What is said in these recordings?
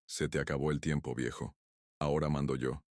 Se te acabó el tiempo, viejo. Ahora mando yo.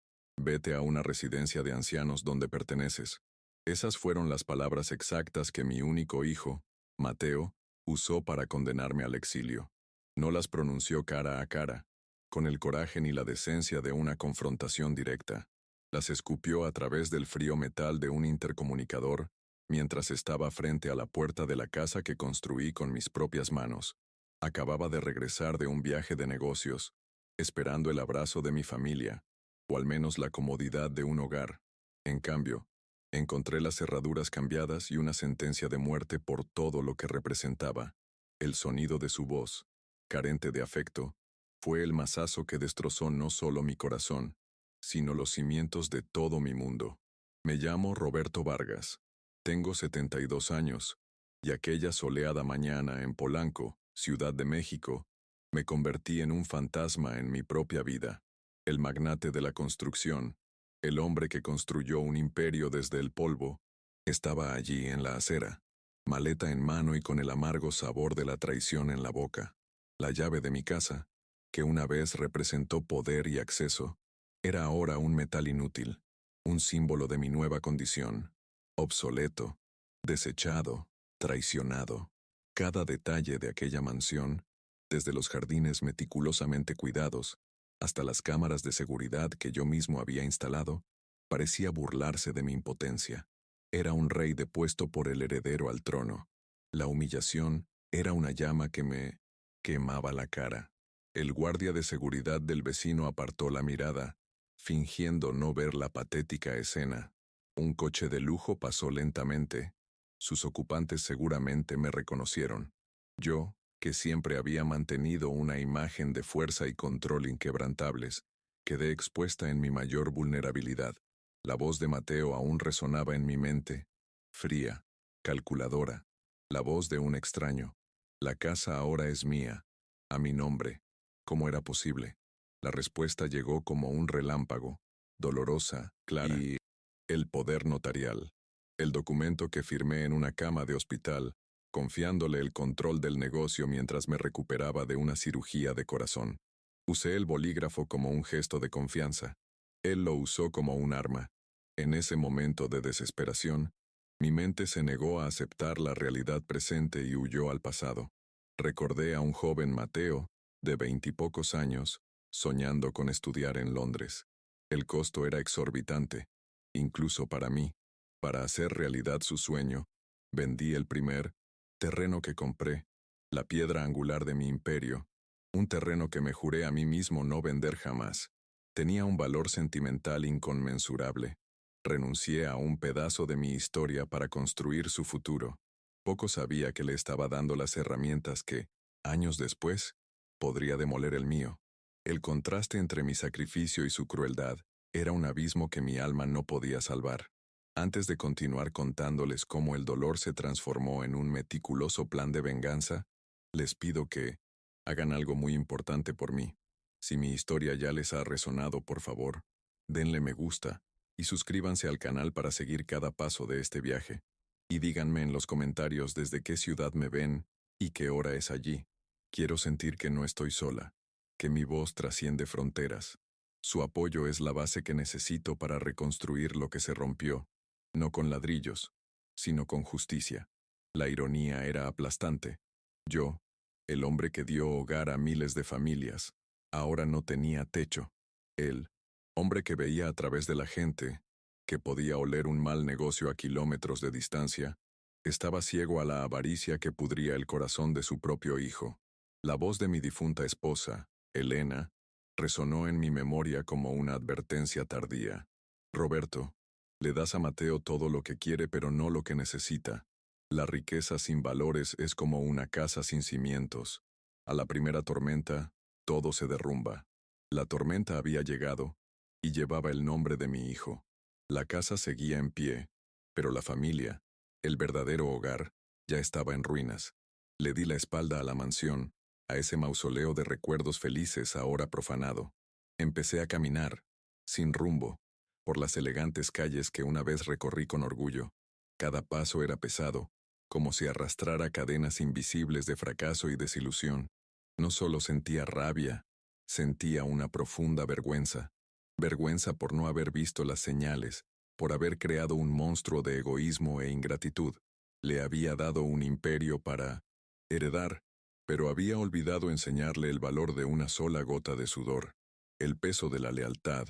Vete a una residencia de ancianos donde perteneces. Esas fueron las palabras exactas que mi único hijo, Mateo, usó para condenarme al exilio. No las pronunció cara a cara, con el coraje ni la decencia de una confrontación directa. Las escupió a través del frío metal de un intercomunicador, mientras estaba frente a la puerta de la casa que construí con mis propias manos. Acababa de regresar de un viaje de negocios, esperando el abrazo de mi familia, o al menos la comodidad de un hogar. En cambio, encontré las cerraduras cambiadas y una sentencia de muerte por todo lo que representaba. El sonido de su voz, carente de afecto, fue el mazazo que destrozó no solo mi corazón, sino los cimientos de todo mi mundo. Me llamo Roberto Vargas. Tengo 72 años, y aquella soleada mañana en Polanco, Ciudad de México, me convertí en un fantasma en mi propia vida. El magnate de la construcción, el hombre que construyó un imperio desde el polvo, estaba allí en la acera, maleta en mano y con el amargo sabor de la traición en la boca. La llave de mi casa, que una vez representó poder y acceso, era ahora un metal inútil, un símbolo de mi nueva condición, obsoleto, desechado, traicionado. Cada detalle de aquella mansión, desde los jardines meticulosamente cuidados hasta las cámaras de seguridad que yo mismo había instalado, parecía burlarse de mi impotencia. Era un rey depuesto por el heredero al trono. La humillación era una llama que me quemaba la cara. El guardia de seguridad del vecino apartó la mirada, fingiendo no ver la patética escena. Un coche de lujo pasó lentamente. Sus ocupantes seguramente me reconocieron. Yo, que siempre había mantenido una imagen de fuerza y control inquebrantables, quedé expuesta en mi mayor vulnerabilidad. La voz de Mateo aún resonaba en mi mente, fría, calculadora, la voz de un extraño. La casa ahora es mía, a mi nombre. ¿Cómo era posible? La respuesta llegó como un relámpago, dolorosa, clara, y el poder notarial. El documento que firmé en una cama de hospital, confiándole el control del negocio mientras me recuperaba de una cirugía de corazón. Usé el bolígrafo como un gesto de confianza. Él lo usó como un arma. En ese momento de desesperación, mi mente se negó a aceptar la realidad presente y huyó al pasado. Recordé a un joven Mateo, de 20 y pocos años, soñando con estudiar en Londres. El costo era exorbitante, incluso para mí. Para hacer realidad su sueño, vendí el primer terreno que compré, la piedra angular de mi imperio, un terreno que me juré a mí mismo no vender jamás. Tenía un valor sentimental inconmensurable. Renuncié a un pedazo de mi historia para construir su futuro. Poco sabía que le estaba dando las herramientas que, años después, podría demoler el mío. El contraste entre mi sacrificio y su crueldad era un abismo que mi alma no podía salvar. Antes de continuar contándoles cómo el dolor se transformó en un meticuloso plan de venganza, les pido que hagan algo muy importante por mí. Si mi historia ya les ha resonado, por favor, denle me gusta y suscríbanse al canal para seguir cada paso de este viaje. Y díganme en los comentarios desde qué ciudad me ven y qué hora es allí. Quiero sentir que no estoy sola, que mi voz trasciende fronteras. Su apoyo es la base que necesito para reconstruir lo que se rompió, no con ladrillos, sino con justicia. La ironía era aplastante. Yo, el hombre que dio hogar a miles de familias, ahora no tenía techo. Él, hombre que veía a través de la gente, que podía oler un mal negocio a kilómetros de distancia, estaba ciego a la avaricia que pudría el corazón de su propio hijo. La voz de mi difunta esposa, Elena, resonó en mi memoria como una advertencia tardía. Roberto, le das a Mateo todo lo que quiere pero no lo que necesita. La riqueza sin valores es como una casa sin cimientos. A la primera tormenta, todo se derrumba. La tormenta había llegado, y llevaba el nombre de mi hijo. La casa seguía en pie, pero la familia, el verdadero hogar, ya estaba en ruinas. Le di la espalda a la mansión, a ese mausoleo de recuerdos felices ahora profanado. Empecé a caminar, sin rumbo, por las elegantes calles que una vez recorrí con orgullo. Cada paso era pesado, como si arrastrara cadenas invisibles de fracaso y desilusión. No solo sentía rabia, Sentía una profunda vergüenza. Vergüenza por no haber visto las señales, por haber creado un monstruo de egoísmo e ingratitud. Le había dado un imperio para heredar, pero había olvidado enseñarle el valor de una sola gota de sudor, el peso de la lealtad,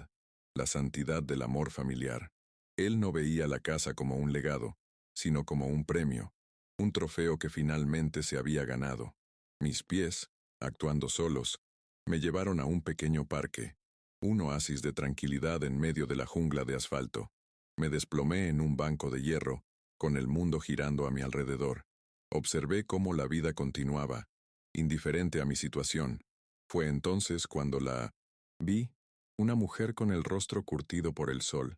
la santidad del amor familiar. Él no veía la casa como un legado, sino como un premio, un trofeo que finalmente se había ganado. Mis pies, actuando solos, me llevaron a un pequeño parque, un oasis de tranquilidad en medio de la jungla de asfalto. Me desplomé en un banco de hierro, con el mundo girando a mi alrededor. Observé cómo la vida continuaba, indiferente a mi situación. Fue entonces cuando la vi, una mujer con el rostro curtido por el sol,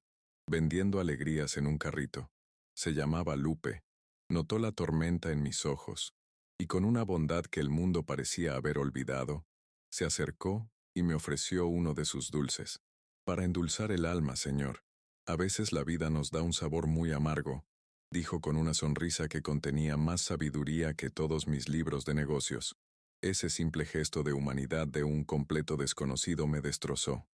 vendiendo alegrías en un carrito. Se llamaba Lupe. Notó la tormenta en mis ojos, y con una bondad que el mundo parecía haber olvidado, se acercó y me ofreció uno de sus dulces. Para endulzar el alma, señor. A veces la vida nos da un sabor muy amargo, dijo con una sonrisa que contenía más sabiduría que todos mis libros de negocios. Ese simple gesto de humanidad de un completo desconocido me destrozó.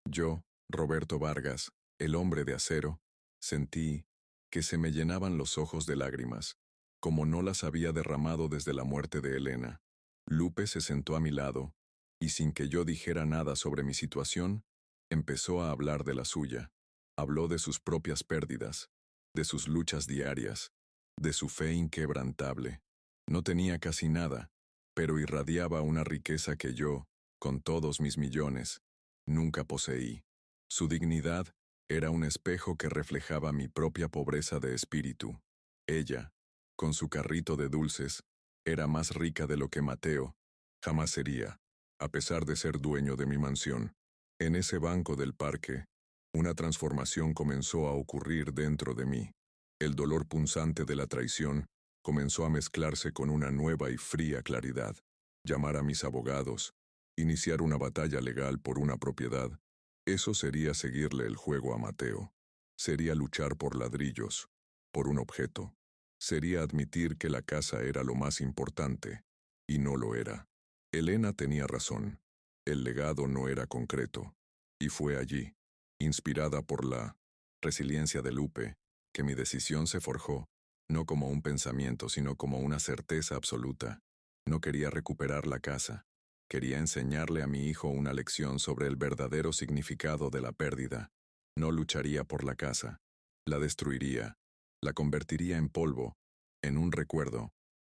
Yo, Roberto Vargas, el hombre de acero, sentí que se me llenaban los ojos de lágrimas, como no las había derramado desde la muerte de Elena. Lupe se sentó a mi lado, y sin que yo dijera nada sobre mi situación, empezó a hablar de la suya. Habló de sus propias pérdidas, de sus luchas diarias, de su fe inquebrantable. No tenía casi nada, pero irradiaba una riqueza que yo, con todos mis millones, nunca poseí. Su dignidad era un espejo que reflejaba mi propia pobreza de espíritu. Ella, con su carrito de dulces, era más rica de lo que Mateo jamás sería, a pesar de ser dueño de mi mansión. En ese banco del parque, una transformación comenzó a ocurrir dentro de mí. El dolor punzante de la traición comenzó a mezclarse con una nueva y fría claridad. Llamar a mis abogados, iniciar una batalla legal por una propiedad, eso sería seguirle el juego a Mateo. Sería luchar por ladrillos, por un objeto. Sería admitir que la casa era lo más importante, y no lo era. Elena tenía razón. El legado no era concreto. Y fue allí, inspirada por la resiliencia de Lupe, que mi decisión se forjó, no como un pensamiento, sino como una certeza absoluta. No quería recuperar la casa. Quería enseñarle a mi hijo una lección sobre el verdadero significado de la pérdida. No lucharía por la casa. La destruiría. La convertiría en polvo, en un recuerdo.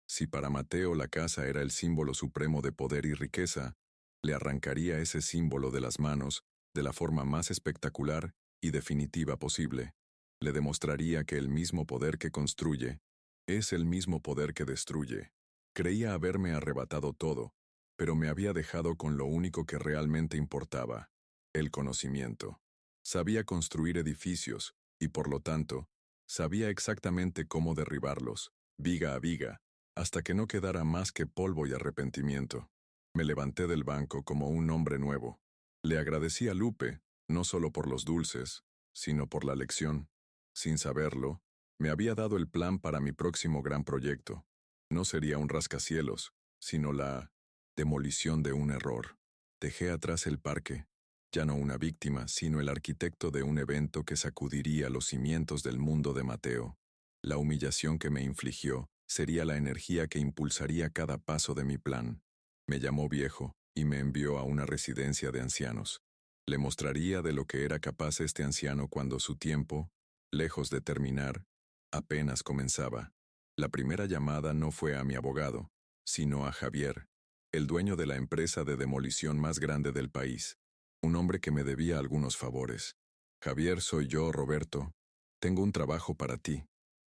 Si para Mateo la casa era el símbolo supremo de poder y riqueza, le arrancaría ese símbolo de las manos de la forma más espectacular y definitiva posible. Le demostraría que el mismo poder que construye es el mismo poder que destruye. Creía haberme arrebatado todo, pero me había dejado con lo único que realmente importaba, el conocimiento. Sabía construir edificios, y por lo tanto, sabía exactamente cómo derribarlos, viga a viga, hasta que no quedara más que polvo y arrepentimiento. Me levanté del banco como un hombre nuevo. Le agradecí a Lupe, no solo por los dulces, sino por la lección. Sin saberlo, me había dado el plan para mi próximo gran proyecto. No sería un rascacielos, sino la demolición de un error. Dejé atrás el parque, ya no una víctima, sino el arquitecto de un evento que sacudiría los cimientos del mundo de Mateo. La humillación que me infligió sería la energía que impulsaría cada paso de mi plan. Me llamó viejo y me envió a una residencia de ancianos. Le mostraría de lo que era capaz este anciano cuando su tiempo, lejos de terminar, apenas comenzaba. La primera llamada no fue a mi abogado, sino a Javier, el dueño de la empresa de demolición más grande del país, un hombre que me debía algunos favores. Javier, soy yo, Roberto. Tengo un trabajo para ti,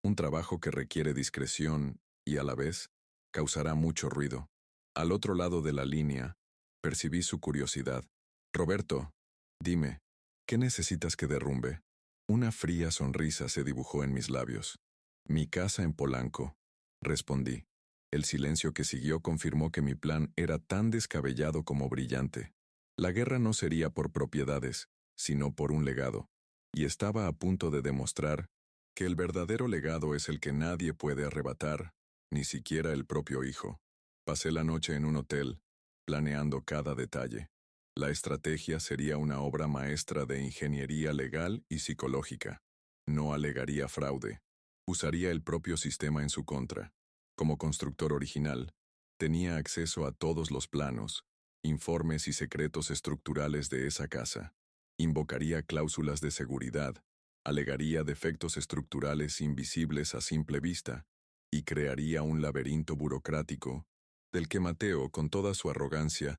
un trabajo que requiere discreción y, a la vez, causará mucho ruido. Al otro lado de la línea, percibí su curiosidad. Roberto, dime, ¿qué necesitas que derrumbe? Una fría sonrisa se dibujó en mis labios. Mi casa en Polanco, respondí. El silencio que siguió confirmó que mi plan era tan descabellado como brillante. La guerra no sería por propiedades, sino por un legado, y estaba a punto de demostrar que el verdadero legado es el que nadie puede arrebatar, ni siquiera el propio hijo. Pasé la noche en un hotel, planeando cada detalle. La estrategia sería una obra maestra de ingeniería legal y psicológica. No alegaría fraude. Usaría el propio sistema en su contra. Como constructor original, tenía acceso a todos los planos, informes y secretos estructurales de esa casa. Invocaría cláusulas de seguridad, alegaría defectos estructurales invisibles a simple vista, y crearía un laberinto burocrático, del que Mateo, con toda su arrogancia,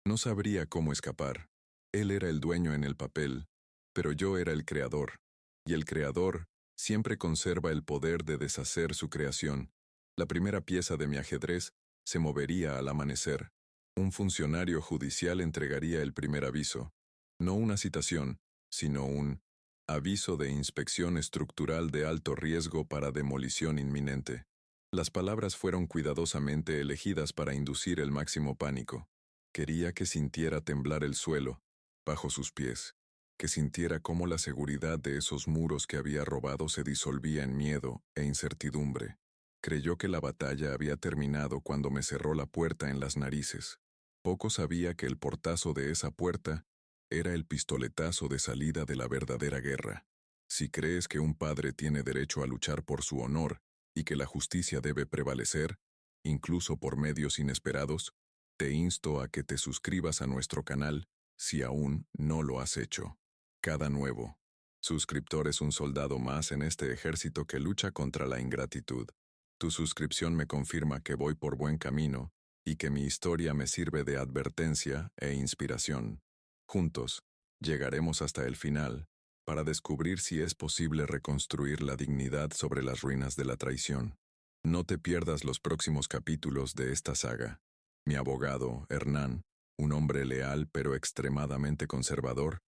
no sabría cómo escapar. Él era el dueño en el papel, pero yo era el creador, y el creador siempre conserva el poder de deshacer su creación. La primera pieza de mi ajedrez se movería al amanecer. Un funcionario judicial entregaría el primer aviso, no una citación, sino un aviso de inspección estructural de alto riesgo para demolición inminente. Las palabras fueron cuidadosamente elegidas para inducir el máximo pánico. Quería que sintiera temblar el suelo, bajo sus pies, que sintiera cómo la seguridad de esos muros que había robado se disolvía en miedo e incertidumbre. Creyó que la batalla había terminado cuando me cerró la puerta en las narices. Poco sabía que el portazo de esa puerta era el pistoletazo de salida de la verdadera guerra. Si crees que un padre tiene derecho a luchar por su honor y que la justicia debe prevalecer, incluso por medios inesperados, te insto a que te suscribas a nuestro canal si aún no lo has hecho. Cada nuevo suscriptor es un soldado más en este ejército que lucha contra la ingratitud. Tu suscripción me confirma que voy por buen camino y que mi historia me sirve de advertencia e inspiración. Juntos, llegaremos hasta el final, para descubrir si es posible reconstruir la dignidad sobre las ruinas de la traición. No te pierdas los próximos capítulos de esta saga. Mi abogado, Hernán, un hombre leal pero extremadamente conservador,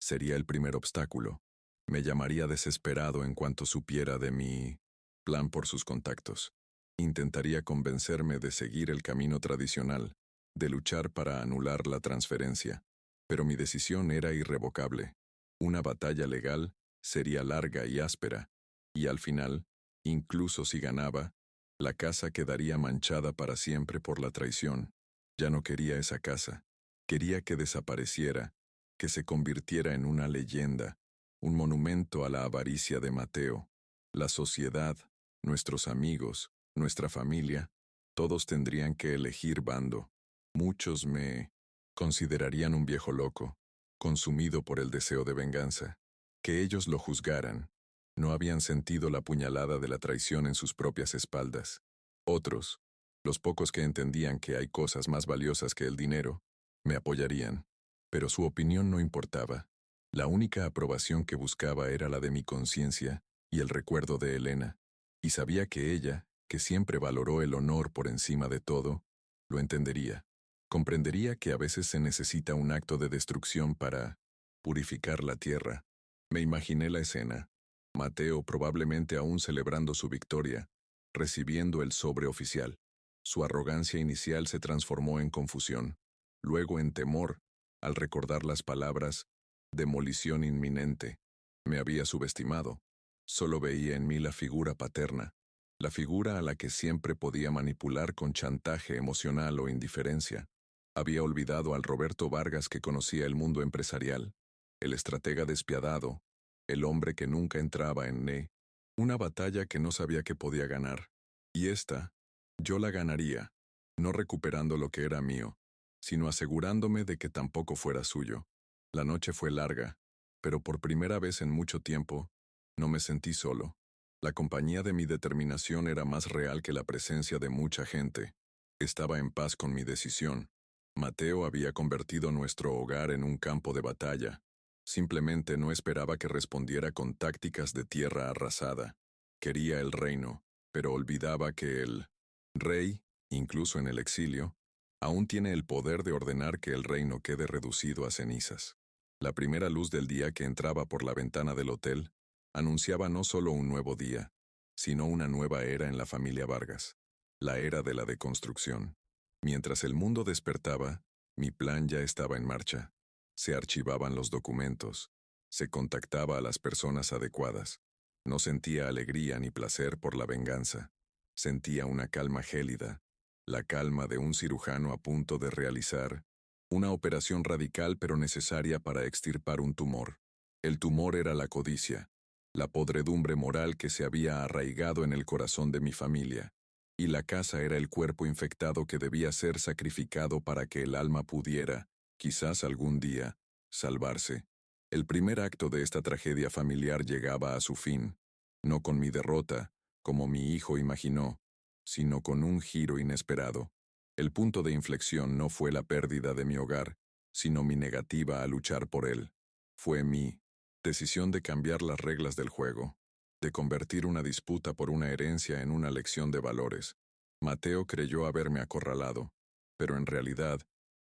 sería el primer obstáculo. Me llamaría desesperado en cuanto supiera de mi plan por sus contactos. Intentaría convencerme de seguir el camino tradicional, de luchar para anular la transferencia. Pero mi decisión era irrevocable. Una batalla legal sería larga y áspera, y al final, incluso si ganaba, la casa quedaría manchada para siempre por la traición. Ya no quería esa casa. Quería que desapareciera, que se convirtiera en una leyenda, un monumento a la avaricia de Mateo. La sociedad, nuestros amigos, nuestra familia, todos tendrían que elegir bando. Muchos me considerarían un viejo loco, consumido por el deseo de venganza. Que ellos lo juzgaran. No habían sentido la puñalada de la traición en sus propias espaldas. Otros, los pocos que entendían que hay cosas más valiosas que el dinero, me apoyarían. Pero su opinión no importaba. La única aprobación que buscaba era la de mi conciencia y el recuerdo de Elena. Y sabía que ella, que siempre valoró el honor por encima de todo, lo entendería. Comprendería que a veces se necesita un acto de destrucción para purificar la tierra. Me imaginé la escena. Mateo probablemente aún celebrando su victoria, recibiendo el sobre oficial. Su arrogancia inicial se transformó en confusión, luego en temor, al recordar las palabras demolición inminente. Me había subestimado. Solo veía en mí la figura paterna, la figura a la que siempre podía manipular con chantaje emocional o indiferencia. Había olvidado al Roberto Vargas que conocía el mundo empresarial, el estratega despiadado, el hombre que nunca entraba en una batalla que no sabía que podía ganar. Y esta, yo la ganaría, no recuperando lo que era mío, sino asegurándome de que tampoco fuera suyo. La noche fue larga, pero por primera vez en mucho tiempo, no me sentí solo. La compañía de mi determinación era más real que la presencia de mucha gente. Estaba en paz con mi decisión. Mateo había convertido nuestro hogar en un campo de batalla. Simplemente no esperaba que respondiera con tácticas de tierra arrasada. Quería el reino, pero olvidaba que el rey, incluso en el exilio, aún tiene el poder de ordenar que el reino quede reducido a cenizas. La primera luz del día que entraba por la ventana del hotel anunciaba no solo un nuevo día, sino una nueva era en la familia Vargas, la era de la deconstrucción. Mientras el mundo despertaba, mi plan ya estaba en marcha. Se archivaban los documentos, se contactaba a las personas adecuadas. No sentía alegría ni placer por la venganza. Sentía una calma gélida, la calma de un cirujano a punto de realizar Una operación radical pero necesaria para extirpar un tumor. El tumor era la codicia, la podredumbre moral que se había arraigado en el corazón de mi familia, y la casa era el cuerpo infectado que debía ser sacrificado para que el alma pudiera, quizás algún día, salvarse. El primer acto de esta tragedia familiar llegaba a su fin, no con mi derrota, como mi hijo imaginó, sino con un giro inesperado. El punto de inflexión no fue la pérdida de mi hogar, sino mi negativa a luchar por él. Fue mi decisión de cambiar las reglas del juego, de convertir una disputa por una herencia en una lección de valores. Mateo creyó haberme acorralado, pero en realidad,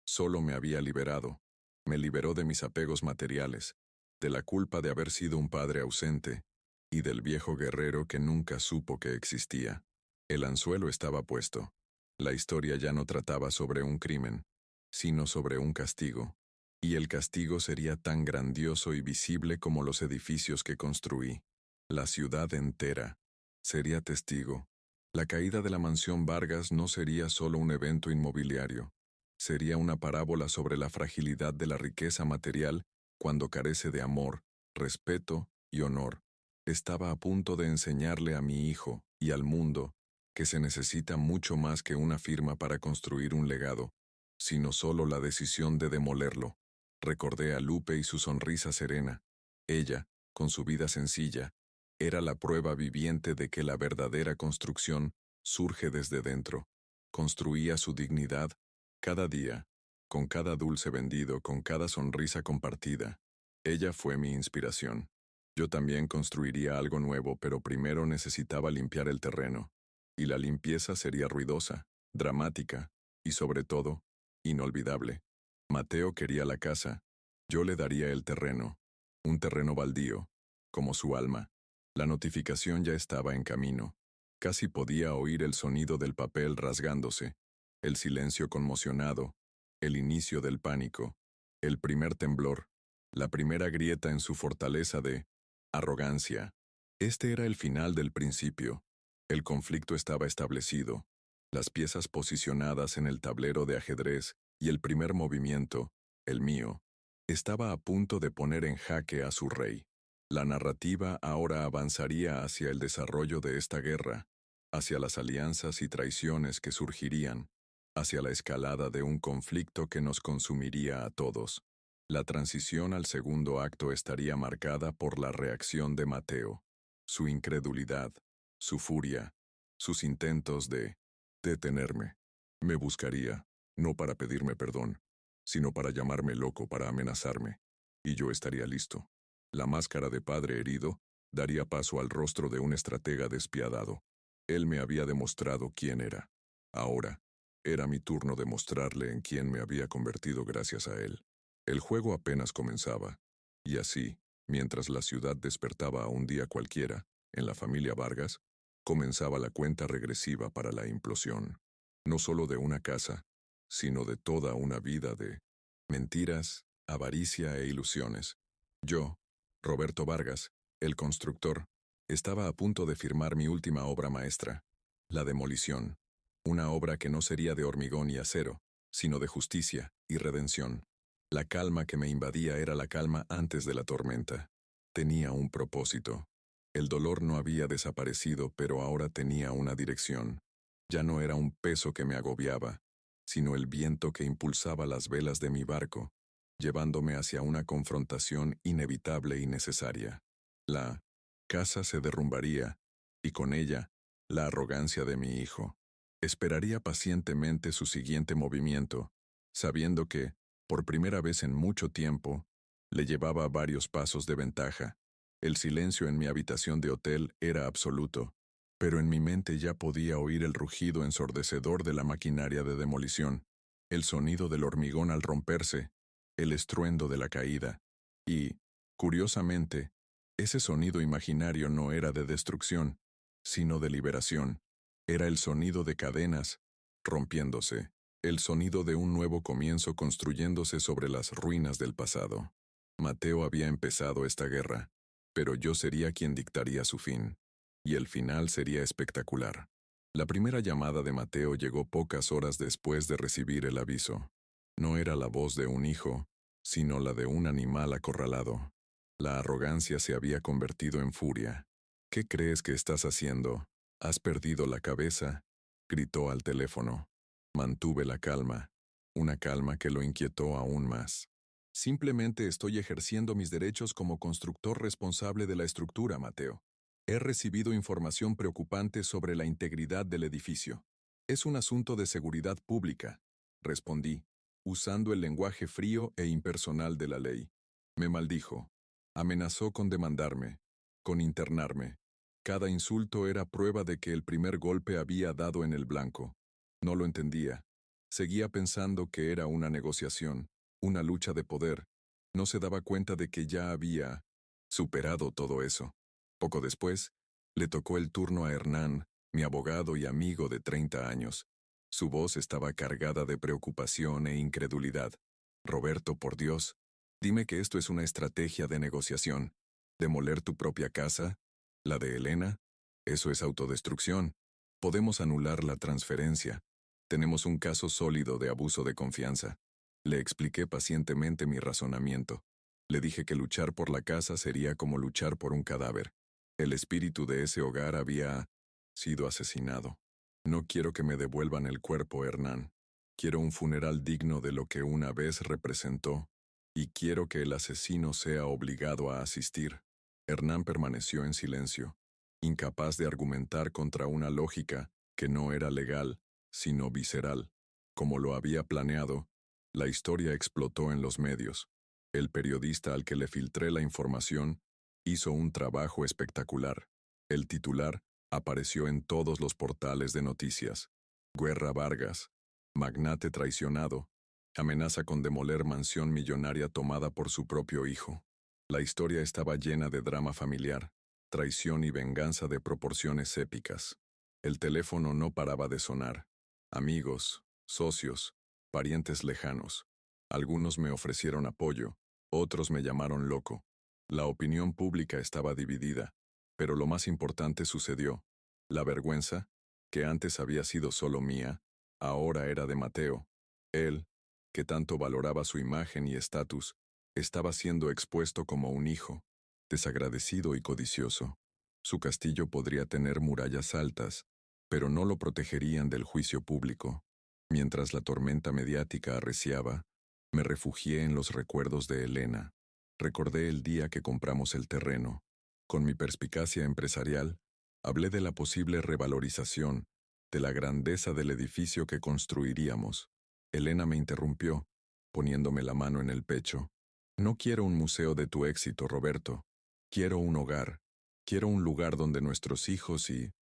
solo me había liberado. Me liberó de mis apegos materiales, de la culpa de haber sido un padre ausente, y del viejo guerrero que nunca supo que existía. El anzuelo estaba puesto. La historia ya no trataba sobre un crimen, sino sobre un castigo, y el castigo sería tan grandioso y visible como los edificios que construí. La ciudad entera sería testigo. La caída de la mansión Vargas no sería solo un evento inmobiliario, sería una parábola sobre la fragilidad de la riqueza material cuando carece de amor, respeto y honor. Estaba a punto de enseñarle a mi hijo y al mundo que se necesita mucho más que una firma para construir un legado, sino solo la decisión de demolerlo. Recordé a Lupe y su sonrisa serena. Ella, con su vida sencilla, era la prueba viviente de que la verdadera construcción surge desde dentro. Construía su dignidad cada día, con cada dulce vendido, con cada sonrisa compartida. Ella fue mi inspiración. Yo también construiría algo nuevo, pero primero necesitaba limpiar el terreno. Y la limpieza sería ruidosa, dramática, y sobre todo, inolvidable. Mateo quería la casa, yo le daría el terreno, un terreno baldío, como su alma. La notificación ya estaba en camino. Casi podía oír el sonido del papel rasgándose, el silencio conmocionado, el inicio del pánico, el primer temblor, la primera grieta en su fortaleza de arrogancia. Este era el final del principio. El conflicto estaba establecido, las piezas posicionadas en el tablero de ajedrez y el primer movimiento, el mío, estaba a punto de poner en jaque a su rey. La narrativa ahora avanzaría hacia el desarrollo de esta guerra, hacia las alianzas y traiciones que surgirían, hacia la escalada de un conflicto que nos consumiría a todos. La transición al segundo acto estaría marcada por la reacción de Mateo, su incredulidad, su furia, sus intentos de detenerme. Me buscaría, no para pedirme perdón, sino para llamarme loco, para amenazarme, y yo estaría listo. La máscara de padre herido daría paso al rostro de un estratega despiadado. Él me había demostrado quién era. Ahora, era mi turno de mostrarle en quién me había convertido gracias a él. El juego apenas comenzaba, y así, mientras la ciudad despertaba a un día cualquiera, en la familia Vargas, comenzaba la cuenta regresiva para la implosión, no solo de una casa, sino de toda una vida de mentiras, avaricia e ilusiones. Yo, Roberto Vargas, el constructor, estaba a punto de firmar mi última obra maestra, La Demolición, una obra que no sería de hormigón y acero, sino de justicia y redención. La calma que me invadía era la calma antes de la tormenta. Tenía un propósito. El dolor no había desaparecido, pero ahora tenía una dirección. Ya no era un peso que me agobiaba, sino el viento que impulsaba las velas de mi barco, llevándome hacia una confrontación inevitable y necesaria. La casa se derrumbaría, y con ella, la arrogancia de mi hijo. Esperaría pacientemente su siguiente movimiento, sabiendo que, por primera vez en mucho tiempo, le llevaba varios pasos de ventaja. El silencio en mi habitación de hotel era absoluto, pero en mi mente ya podía oír el rugido ensordecedor de la maquinaria de demolición, el sonido del hormigón al romperse, el estruendo de la caída. Y, curiosamente, ese sonido imaginario no era de destrucción, sino de liberación. Era el sonido de cadenas rompiéndose, el sonido de un nuevo comienzo construyéndose sobre las ruinas del pasado. Mateo había empezado esta guerra, pero yo sería quien dictaría su fin, y el final sería espectacular. La primera llamada de Mateo llegó pocas horas después de recibir el aviso. No era la voz de un hijo, sino la de un animal acorralado. La arrogancia se había convertido en furia. ¿Qué crees que estás haciendo? ¿Has perdido la cabeza? Gritó al teléfono. Mantuve la calma, una calma que lo inquietó aún más. Simplemente estoy ejerciendo mis derechos como constructor responsable de la estructura, Mateo. He recibido información preocupante sobre la integridad del edificio. Es un asunto de seguridad pública, respondí, usando el lenguaje frío e impersonal de la ley. Me maldijo. Amenazó con demandarme, con internarme. Cada insulto era prueba de que el primer golpe había dado en el blanco. No lo entendía. Seguía pensando que era una negociación, una lucha de poder. No se daba cuenta de que ya había superado todo eso. Poco después, le tocó el turno a Hernán, mi abogado y amigo de 30 años. Su voz estaba cargada de preocupación e incredulidad. Roberto, por Dios, dime que esto es una estrategia de negociación. ¿Demoler tu propia casa? ¿La de Elena? Eso es autodestrucción. Podemos anular la transferencia. Tenemos un caso sólido de abuso de confianza. Le expliqué pacientemente mi razonamiento. Le dije que luchar por la casa sería como luchar por un cadáver. El espíritu de ese hogar había sido asesinado. No quiero que me devuelvan el cuerpo, Hernán. Quiero un funeral digno de lo que una vez representó, y quiero que el asesino sea obligado a asistir. Hernán permaneció en silencio, incapaz de argumentar contra una lógica que no era legal, sino visceral. Como lo había planeado, la historia explotó en los medios. El periodista al que le filtré la información hizo un trabajo espectacular. El titular apareció en todos los portales de noticias. Guerra Vargas, magnate traicionado, amenaza con demoler mansión millonaria tomada por su propio hijo. La historia estaba llena de drama familiar, traición y venganza de proporciones épicas. El teléfono no paraba de sonar. Amigos, socios, parientes lejanos. Algunos me ofrecieron apoyo, otros me llamaron loco. La opinión pública estaba dividida, pero lo más importante sucedió. La vergüenza, que antes había sido solo mía, ahora era de Mateo. Él, que tanto valoraba su imagen y estatus, estaba siendo expuesto como un hijo, desagradecido y codicioso. Su castillo podría tener murallas altas, pero no lo protegerían del juicio público. Mientras la tormenta mediática arreciaba, me refugié en los recuerdos de Elena. Recordé el día que compramos el terreno. Con mi perspicacia empresarial, hablé de la posible revalorización, de la grandeza del edificio que construiríamos. Elena me interrumpió, poniéndome la mano en el pecho. No quiero un museo de tu éxito, Roberto. Quiero un hogar. Quiero un lugar donde nuestros hijos y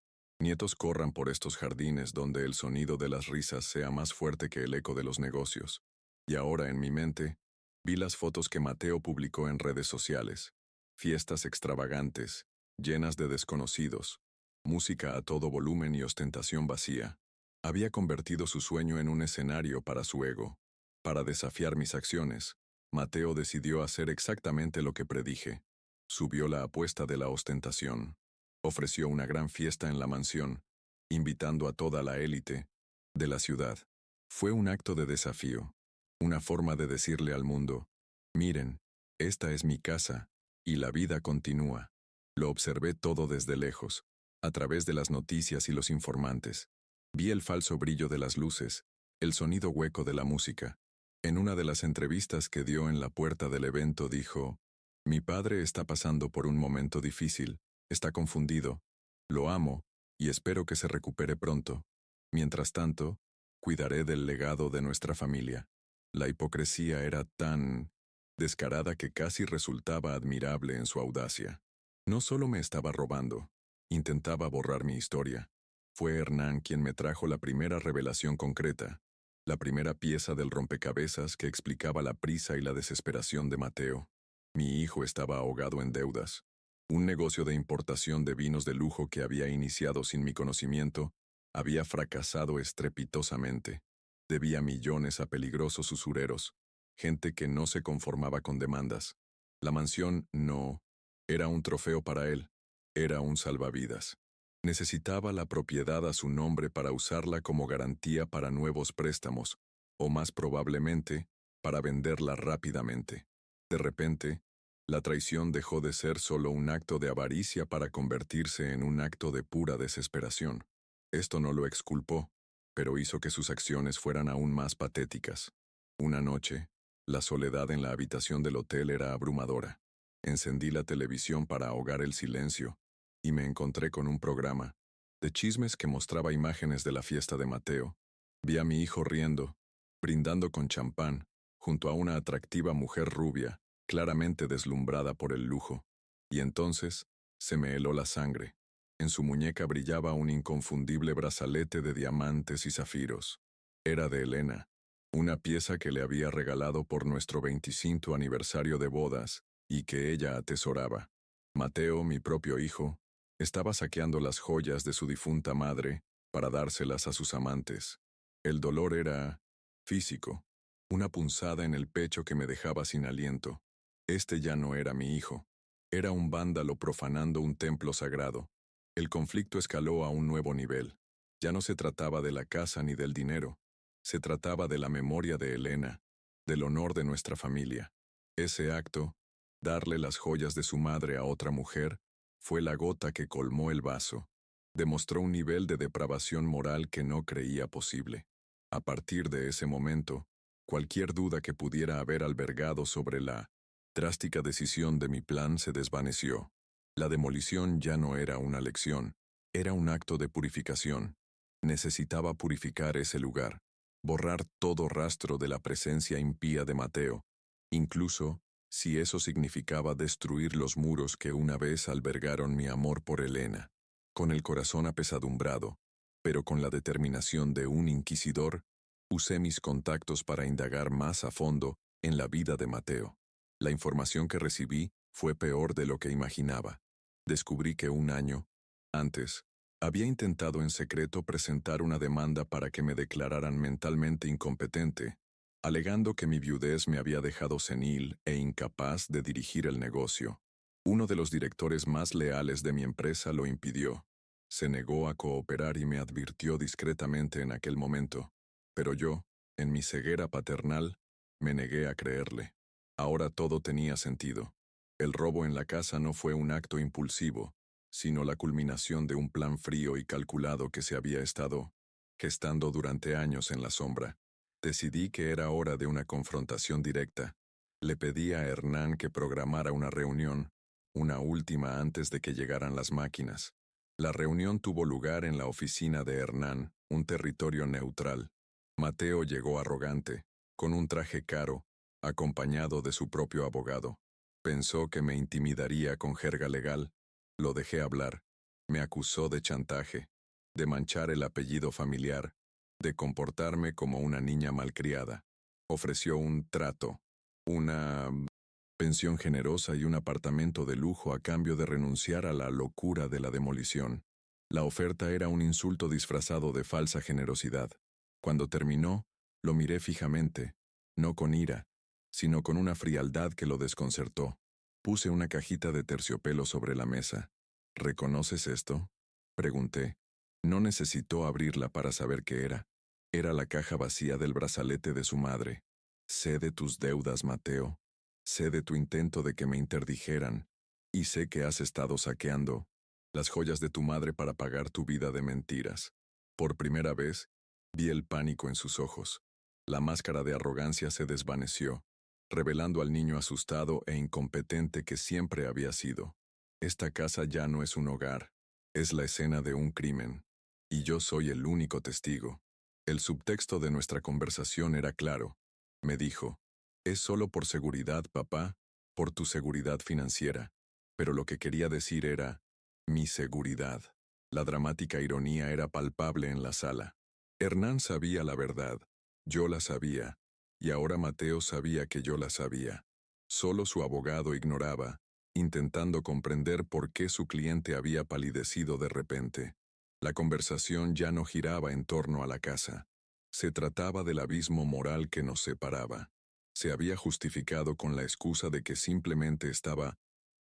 nietos corran por estos jardines donde el sonido de las risas sea más fuerte que el eco de los negocios. Y ahora en mi mente, vi las fotos que Mateo publicó en redes sociales. Fiestas extravagantes, llenas de desconocidos, música a todo volumen y ostentación vacía. Había convertido su sueño en un escenario para su ego. Para desafiar mis acciones, Mateo decidió hacer exactamente lo que predije. Subió la apuesta de la ostentación. Ofreció una gran fiesta en la mansión, invitando a toda la élite de la ciudad. Fue un acto de desafío, una forma de decirle al mundo, miren, esta es mi casa, y la vida continúa. Lo observé todo desde lejos, a través de las noticias y los informantes. Vi el falso brillo de las luces, el sonido hueco de la música. En una de las entrevistas que dio en la puerta del evento dijo, mi padre está pasando por un momento difícil, está confundido, lo amo, y espero que se recupere pronto. Mientras tanto, cuidaré del legado de nuestra familia. La hipocresía era tan descarada que casi resultaba admirable en su audacia. No solo me estaba robando, intentaba borrar mi historia. Fue Hernán quien me trajo la primera revelación concreta, la primera pieza del rompecabezas que explicaba la prisa y la desesperación de Mateo. Mi hijo estaba ahogado en deudas. Un negocio de importación de vinos de lujo que había iniciado sin mi conocimiento había fracasado estrepitosamente. Debía millones a peligrosos usureros, gente que no se conformaba con demandas. La mansión no era un trofeo para él, era un salvavidas. Necesitaba la propiedad a su nombre para usarla como garantía para nuevos préstamos, o más probablemente, para venderla rápidamente. De repente, la traición dejó de ser solo un acto de avaricia para convertirse en un acto de pura desesperación. Esto no lo exculpó, pero hizo que sus acciones fueran aún más patéticas. Una noche, la soledad en la habitación del hotel era abrumadora. Encendí la televisión para ahogar el silencio, y me encontré con un programa de chismes que mostraba imágenes de la fiesta de Mateo. Vi a mi hijo riendo, brindando con champán, junto a una atractiva mujer rubia, claramente deslumbrada por el lujo. Y entonces, se me heló la sangre. En su muñeca brillaba un inconfundible brazalete de diamantes y zafiros. Era de Elena, una pieza que le había regalado por nuestro 25 aniversario de bodas y que ella atesoraba. Mateo, mi propio hijo, estaba saqueando las joyas de su difunta madre para dárselas a sus amantes. El dolor era físico, una punzada en el pecho que me dejaba sin aliento. Este ya no era mi hijo. Era un vándalo profanando un templo sagrado. El conflicto escaló a un nuevo nivel. Ya no se trataba de la casa ni del dinero. Se trataba de la memoria de Elena, del honor de nuestra familia. Ese acto, darle las joyas de su madre a otra mujer, fue la gota que colmó el vaso. Demostró un nivel de depravación moral que no creía posible. A partir de ese momento, cualquier duda que pudiera haber albergado sobre la drástica decisión de mi plan se desvaneció. La demolición ya no era una lección, era un acto de purificación. Necesitaba purificar ese lugar, borrar todo rastro de la presencia impía de Mateo, incluso si eso significaba destruir los muros que una vez albergaron mi amor por Elena. Con el corazón apesadumbrado, pero con la determinación de un inquisidor, usé mis contactos para indagar más a fondo en la vida de Mateo. La información que recibí fue peor de lo que imaginaba. Descubrí que un año antes, había intentado en secreto presentar una demanda para que me declararan mentalmente incompetente, alegando que mi viudez me había dejado senil e incapaz de dirigir el negocio. Uno de los directores más leales de mi empresa lo impidió. Se negó a cooperar y me advirtió discretamente en aquel momento. Pero yo, en mi ceguera paternal, me negué a creerle. Ahora todo tenía sentido. El robo en la casa no fue un acto impulsivo, sino la culminación de un plan frío y calculado que se había estado gestando durante años en la sombra. Decidí que era hora de una confrontación directa. Le pedí a Hernán que programara una reunión, una última antes de que llegaran las máquinas. La reunión tuvo lugar en la oficina de Hernán, un territorio neutral. Mateo llegó arrogante, con un traje caro, acompañado de su propio abogado. Pensó que me intimidaría con jerga legal. Lo dejé hablar. Me acusó de chantaje, de manchar el apellido familiar, de comportarme como una niña malcriada. Ofreció un trato, una pensión generosa y un apartamento de lujo a cambio de renunciar a la locura de la demolición. La oferta era un insulto disfrazado de falsa generosidad. Cuando terminó, lo miré fijamente, no con ira, sino con una frialdad que lo desconcertó. Puse una cajita de terciopelo sobre la mesa. ¿Reconoces esto?, pregunté. No necesitó abrirla para saber qué era. Era la caja vacía del brazalete de su madre. Sé de tus deudas, Mateo. Sé de tu intento de que me interdijeran. Y sé que has estado saqueando las joyas de tu madre para pagar tu vida de mentiras. Por primera vez, vi el pánico en sus ojos. La máscara de arrogancia se desvaneció, revelando al niño asustado e incompetente que siempre había sido. Esta casa ya no es un hogar, es la escena de un crimen, y yo soy el único testigo. El subtexto de nuestra conversación era claro. Me dijo, es solo por seguridad, papá, por tu seguridad financiera. Pero lo que quería decir era, mi seguridad. La dramática ironía era palpable en la sala. Hernán sabía la verdad, yo la sabía, y ahora Mateo sabía que yo la sabía. Solo su abogado ignoraba, intentando comprender por qué su cliente había palidecido de repente. La conversación ya no giraba en torno a la casa. Se trataba del abismo moral que nos separaba. Se había justificado con la excusa de que simplemente estaba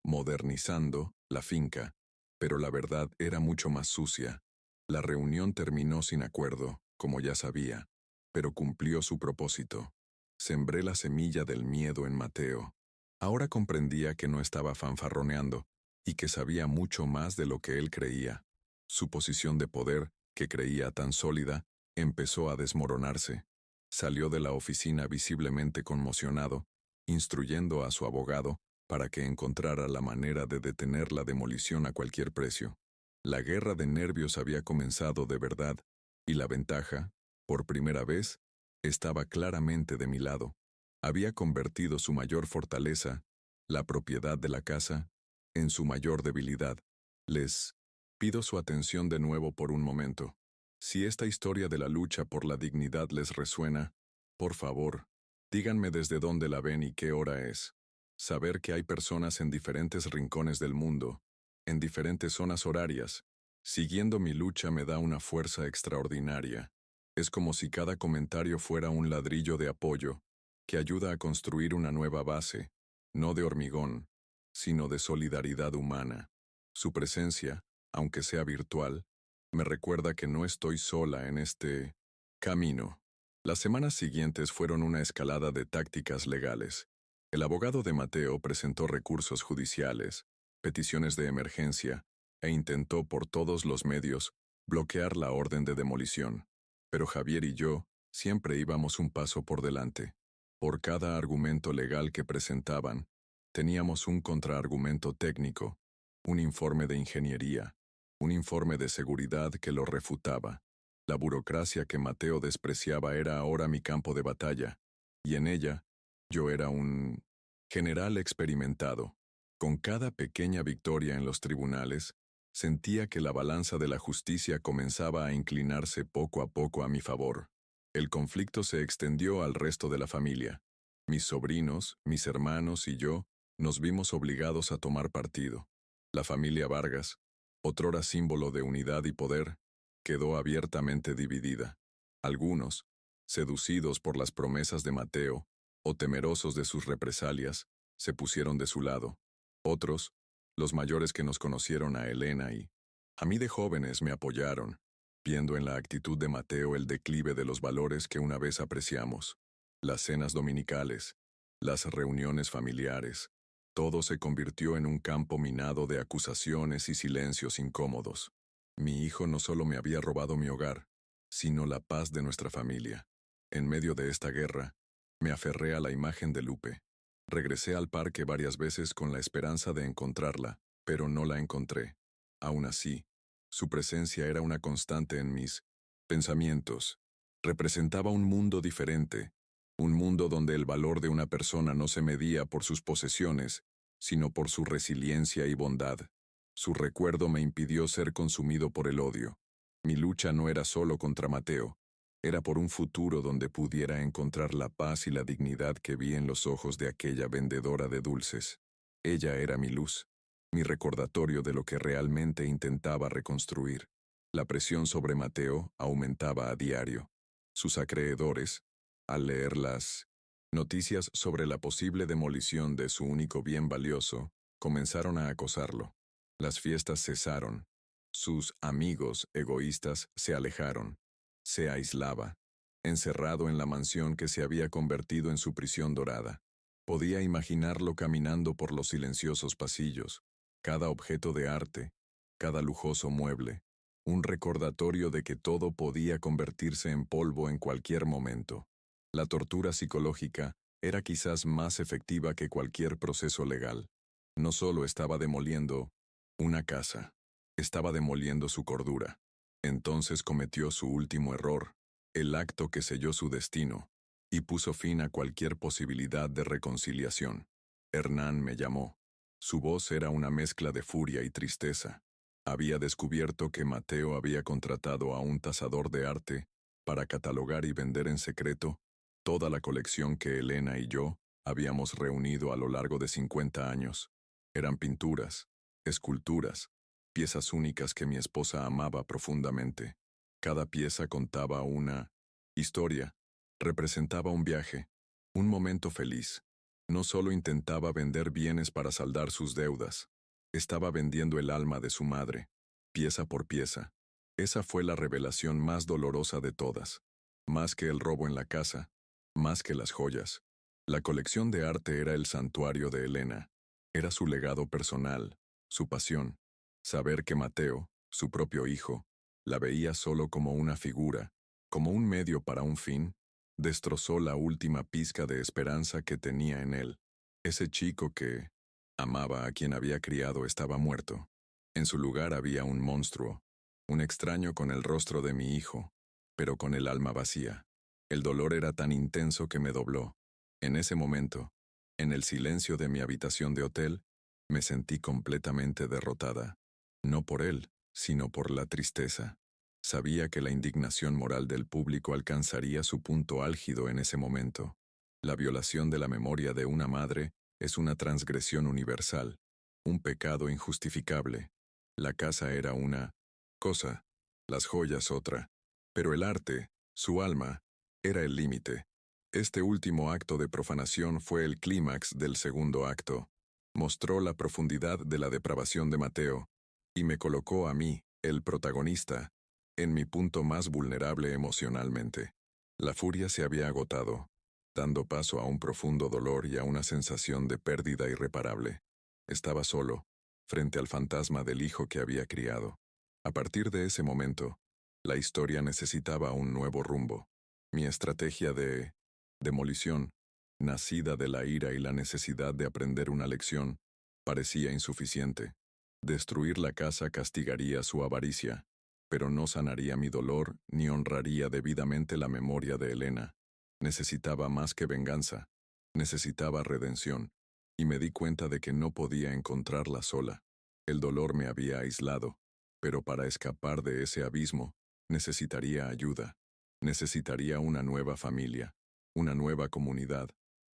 modernizando la finca, pero la verdad era mucho más sucia. La reunión terminó sin acuerdo, como ya sabía. pero cumplió su propósito. Sembré la semilla del miedo en Mateo. Ahora comprendía que no estaba fanfarroneando y que sabía mucho más de lo que él creía. Su posición de poder, que creía tan sólida, empezó a desmoronarse. Salió de la oficina visiblemente conmocionado, instruyendo a su abogado para que encontrara la manera de detener la demolición a cualquier precio. La guerra de nervios había comenzado de verdad, y la ventaja, por primera vez, estaba claramente de mi lado. Había convertido su mayor fortaleza, la propiedad de la casa, en su mayor debilidad. Les pido su atención de nuevo por un momento. Si esta historia de la lucha por la dignidad les resuena, por favor, díganme desde dónde la ven y qué hora es. Saber que hay personas en diferentes rincones del mundo, en diferentes zonas horarias, siguiendo mi lucha me da una fuerza extraordinaria. Es como si cada comentario fuera un ladrillo de apoyo, que ayuda a construir una nueva base, no de hormigón, sino de solidaridad humana. Su presencia, aunque sea virtual, me recuerda que no estoy sola en este camino. Las semanas siguientes fueron una escalada de tácticas legales. El abogado de Mateo presentó recursos judiciales, peticiones de emergencia, e intentó por todos los medios bloquear la orden de demolición. Pero Javier y yo siempre íbamos un paso por delante. Por cada argumento legal que presentaban, teníamos un contraargumento técnico, un informe de ingeniería, un informe de seguridad que lo refutaba. La burocracia que Mateo despreciaba era ahora mi campo de batalla, y en ella, yo era un general experimentado. Con cada pequeña victoria en los tribunales, sentía que la balanza de la justicia comenzaba a inclinarse poco a poco a mi favor. El conflicto se extendió al resto de la familia. Mis sobrinos, mis hermanos y yo nos vimos obligados a tomar partido. La familia Vargas, otrora símbolo de unidad y poder, quedó abiertamente dividida. Algunos, seducidos por las promesas de Mateo o temerosos de sus represalias, se pusieron de su lado. Otros, los mayores que nos conocieron a Elena y a mí de jóvenes, me apoyaron, viendo en la actitud de Mateo el declive de los valores que una vez apreciamos. Las cenas dominicales, las reuniones familiares, todo se convirtió en un campo minado de acusaciones y silencios incómodos. Mi hijo no solo me había robado mi hogar, sino la paz de nuestra familia. En medio de esta guerra, me aferré a la imagen de Lupe. Regresé al parque varias veces con la esperanza de encontrarla, pero no la encontré. Aún así, su presencia era una constante en mis pensamientos. Representaba un mundo diferente, un mundo donde el valor de una persona no se medía por sus posesiones, sino por su resiliencia y bondad. Su recuerdo me impidió ser consumido por el odio. Mi lucha no era solo contra Mateo, era por un futuro donde pudiera encontrar la paz y la dignidad que vi en los ojos de aquella vendedora de dulces. Ella era mi luz, mi recordatorio de lo que realmente intentaba reconstruir. La presión sobre Mateo aumentaba a diario. Sus acreedores, al leer las noticias sobre la posible demolición de su único bien valioso, comenzaron a acosarlo. Las fiestas cesaron. Sus amigos egoístas se alejaron. Se aislaba, encerrado en la mansión que se había convertido en su prisión dorada. Podía imaginarlo caminando por los silenciosos pasillos, cada objeto de arte, cada lujoso mueble, un recordatorio de que todo podía convertirse en polvo en cualquier momento. La tortura psicológica era quizás más efectiva que cualquier proceso legal. No solo estaba demoliendo una casa, estaba demoliendo su cordura. Entonces cometió su último error, el acto que selló su destino, y puso fin a cualquier posibilidad de reconciliación. Hernán me llamó. Su voz era una mezcla de furia y tristeza. Había descubierto que Mateo había contratado a un tasador de arte para catalogar y vender en secreto toda la colección que Elena y yo habíamos reunido a lo largo de 50 años. Eran pinturas, esculturas, piezas únicas que mi esposa amaba profundamente. Cada pieza contaba una historia, representaba un viaje, un momento feliz. No solo intentaba vender bienes para saldar sus deudas, estaba vendiendo el alma de su madre, pieza por pieza. Esa fue la revelación más dolorosa de todas. más que el robo en la casa, más que las joyas. La colección de arte era el santuario de Elena. Era su legado personal, su pasión. Saber que Mateo, su propio hijo, la veía solo como una figura, como un medio para un fin, destrozó la última pizca de esperanza que tenía en él. Ese chico que amaba a quien había criado estaba muerto. En su lugar había un monstruo, un extraño con el rostro de mi hijo, pero con el alma vacía. El dolor era tan intenso que me dobló. En ese momento, en el silencio de mi habitación de hotel, me sentí completamente derrotada. No por él, sino por la tristeza. Sabía que la indignación moral del público alcanzaría su punto álgido en ese momento. La violación de la memoria de una madre es una transgresión universal, un pecado injustificable. La casa era una cosa, las joyas otra, pero el arte, su alma, era el límite. Este último acto de profanación fue el clímax del segundo acto. Mostró la profundidad de la depravación de Mateo, y me colocó a mí, el protagonista, en mi punto más vulnerable emocionalmente. La furia se había agotado, dando paso a un profundo dolor y a una sensación de pérdida irreparable. Estaba solo, frente al fantasma del hijo que había criado. A partir de ese momento, la historia necesitaba un nuevo rumbo. Mi estrategia de demolición, nacida de la ira y la necesidad de aprender una lección, parecía insuficiente. Destruir la casa castigaría su avaricia, pero no sanaría mi dolor ni honraría debidamente la memoria de Elena. Necesitaba más que venganza, necesitaba redención, y me di cuenta de que no podía encontrarla sola. El dolor me había aislado, pero para escapar de ese abismo, necesitaría ayuda. Necesitaría una nueva familia, una nueva comunidad.